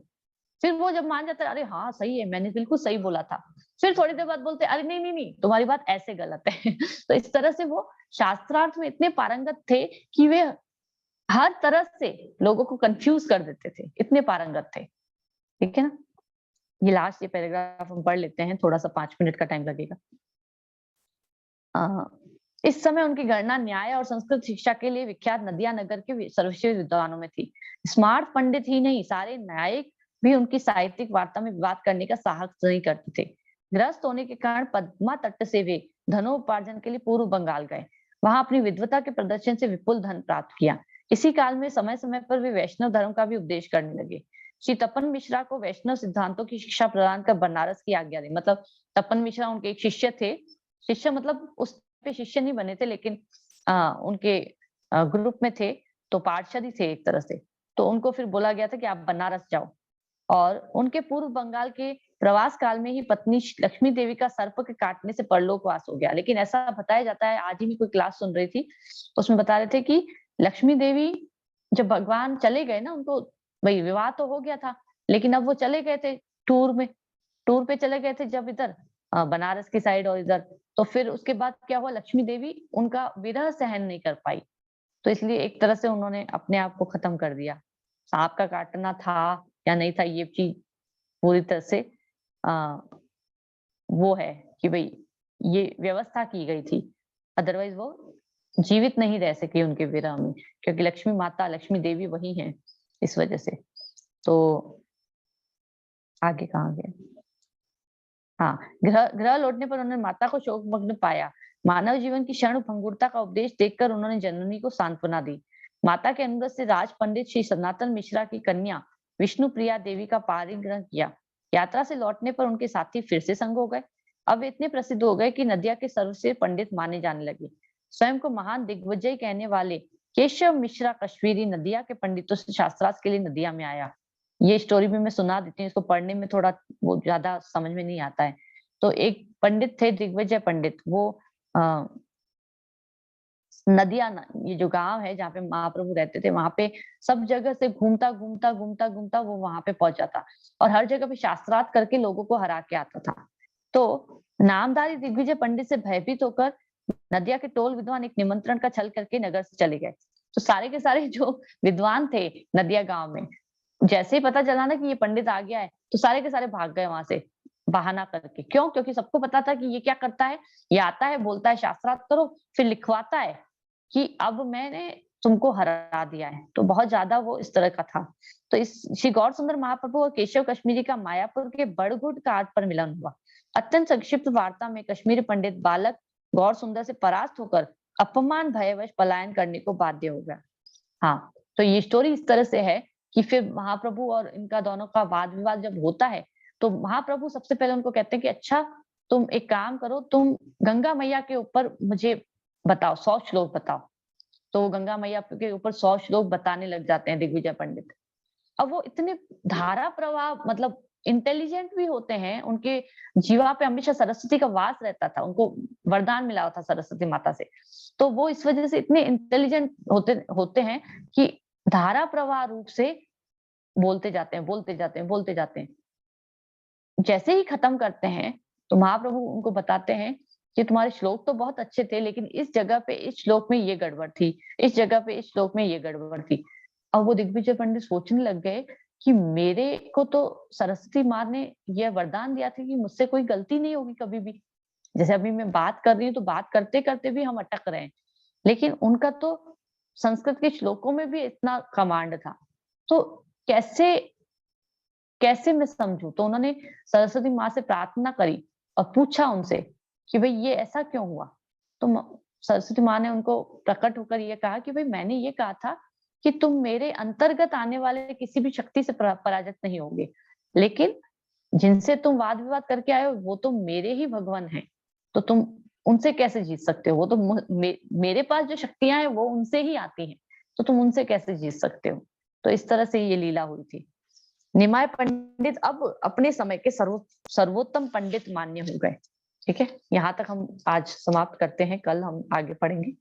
S1: फिर वो जब मान जाता है अरे हाँ सही है, मैंने बिल्कुल सही बोला था, फिर थोड़ी देर बाद बोलते अरे नहीं नहीं नहीं तुम्हारी बात ऐसे गलत है। तो इस तरह से वो शास्त्रार्थ में इतने पारंगत थे कि वे हर तरह से लोगों को कंफ्यूज कर देते थे, इतने पारंगत थे। ठीक है ना, ये लास्ट ये पैराग्राफ हम पढ़ लेते हैं, थोड़ा सा 5 मिनट का टाइम लगेगा। इस समय उनकी गणना न्याय और संस्कृत शिक्षा के लिए विख्यात नदिया नगर के सर्वश्रेष्ठ विद्वानों में थी। स्मार्ट पंडित ही नहीं, सारे न्यायिक भी उनकी साहित्यिक वार्ता में विवाद करने का साहस नहीं करते थे। ग्रस्त होने के कारण पद्मा तट से वे धनोपार्जन के लिए पूर्व बंगाल गए। वहां अपनी विद्वता के प्रदर्शन से विपुल धन प्राप्त किया। इसी काल में समय समय पर वे वैष्णव धर्म का भी उपदेश करने लगे। श्री तपन मिश्रा को वैष्णव सिद्धांतों की शिक्षा प्रदान कर बनारस की आज्ञा दी। मतलब तपन मिश्रा उनके एक शिष्य थे, शिष्य मतलब उस पे शिष्य नहीं बने थे, लेकिन उनके ग्रुप में थे, तो पार्षद ही थे एक तरह से। तो उनको फिर बोला गया था कि आप बनारस जाओ। और उनके पूर्व बंगाल के प्रवास काल में ही पत्नी लक्ष्मी देवी का सर्प के काटने से परलोकवास हो गया। लेकिन ऐसा बताया जाता है, आज ही मैं कोई क्लास सुन रही थी, उसमें बता रहे थे कि लक्ष्मी देवी जब भगवान चले गए ना, उनको भाई विवाह तो हो गया था, लेकिन अब वो चले गए थे टूर पे चले गए थे जब इधर बनारस की साइड और इधर, तो फिर उसके बाद क्या हुआ, लक्ष्मी देवी उनका विरह सहन नहीं कर पाई, तो इसलिए एक तरह से उन्होंने अपने आप को खत्म कर दिया। सांप का काटना था या नहीं था ये चीज पूरी तरह से वो है कि भाई ये व्यवस्था की गई थी, अदरवाइज वो जीवित नहीं रह सकी उनके विरह में, क्योंकि लक्ष्मी माता, लक्ष्मी देवी वही हैं इस वजह से। तो आगे कहाँ गए? हाँ, ग्रह लौटने पर उन्होंने माता को शोकमग्न पाया। मानव जीवन की क्षण भंगुरता का उपदेश देखकर उन्होंने जननी को सांत्वना दी। माता के अनुरोध से राज पंडित श्री सनातन मिश्रा की कन्या विष्णु प्रिया देवी का पारिग्रह किया। यात्रा से लौटने पर उनके साथी फिर से संग हो गए। अब वे इतने प्रसिद्ध हो गए कि नदिया के सर्वश्रेष्ठ पंडित माने जाने लगे। स्वयं को महान दिग्विजय कहने वाले केशव मिश्रा कश्मीरी नदिया के पंडितों से शास्त्रार्थ के लिए नदिया में आया। ये स्टोरी भी मैं सुना देती हूँ, इसको पढ़ने में थोड़ा वो ज्यादा समझ में नहीं आता है। तो एक पंडित थे दिग्विजय पंडित, वो अ, नदिया ये जो गांव है जहाँ पे महाप्रभु रहते थे, वहां पे सब जगह से घूमता वो वहां पे पहुंचा था और हर जगह पे शास्त्रार्थ करके लोगों को हरा के आता था। तो नामधारी दिग्विजय पंडित से भयभीत होकर नदिया के टोल विद्वान एक निमंत्रण का छल करके नगर से चले गए। तो सारे के सारे जो विद्वान थे नदिया गांव में, जैसे ही पता चला ना कि ये पंडित आ गया है, तो सारे के सारे भाग गए वहां से बहाना करके। क्यों? क्योंकि सबको पता था कि ये क्या करता है, ये आता है, बोलता है शास्त्रार्थ करो, फिर लिखवाता है कि अब मैंने तुमको हरा दिया है। तो बहुत ज्यादा वो इस तरह का था। तो इस श्री गौर सुंदर महाप्रभु और केशव कश्मीरी का मायापुर के बड़गुड घाट पर मिलन हुआ। अत्यंत संक्षिप्त वार्ता में कश्मीरी पंडित बालक गौर सुंदर से परास्त होकर अपमान भयवश पलायन करने को बाध्य हो गया। हाँ, तो ये स्टोरी इस तरह से है कि फिर महाप्रभु और इनका दोनों का वाद विवाद जब होता है, तो महाप्रभु सबसे पहले उनको कहते हैं कि अच्छा तुम एक काम करो, तुम गंगा मैया के ऊपर मुझे बताओ, 100 श्लोक बताओ। तो वो गंगा मैया के ऊपर 100 श्लोक बताने लग जाते हैं दिग्विजय पंडित। अब वो इतने धारा प्रवाह, मतलब इंटेलिजेंट भी होते हैं, उनके जीवा पे हमेशा सरस्वती का वास रहता था, उनको वरदान मिला हुआ था सरस्वती माता से। तो वो इस वजह से इतने इंटेलिजेंट होते हैं कि धारा प्रवाह रूप से बोलते जाते हैं। जैसे ही खत्म करते हैं, तो महाप्रभु उनको बताते हैं कि तुम्हारे श्लोक तो बहुत अच्छे थे, लेकिन इस जगह पे इस श्लोक में ये गड़बड़ थी, इस जगह पे इस श्लोक में ये गड़बड़ थी। अब वो दिग्विजय पंडित सोचने लग गए कि मेरे को तो सरस्वती माँ ने यह वरदान दिया था कि मुझसे कोई गलती नहीं होगी कभी भी। जैसे अभी मैं बात कर रही हूँ, तो बात करते करते भी हम अटक रहे हैं, लेकिन उनका तो संस्कृत के श्लोकों में भी इतना कमांड था। तो कैसे कैसे मैं समझूं? तो उन्होंने सरस्वती माँ से प्रार्थना करी और पूछा उनसे कि भाई ये ऐसा क्यों हुआ? तो सरस्वती माँ ने उनको प्रकट होकर ये कहा कि भाई मैंने ये कहा था कि तुम मेरे अंतर्गत आने वाले किसी भी शक्ति से पराजित नहीं होगे, लेकिन जिनसे तुम वाद विवाद करके आए हो वो तो मेरे ही भगवान हैं, तो तुम उनसे कैसे जीत सकते हो? वो तो मेरे पास जो शक्तियां हैं वो उनसे ही आती हैं, तो तुम उनसे कैसे जीत सकते हो? तो इस तरह से ये लीला हुई थी। निमाय पंडित अब अपने समय के सर्वोत्तम पंडित मान्य हो गए। ठीक है, यहाँ तक हम आज समाप्त करते हैं, कल हम आगे पढ़ेंगे।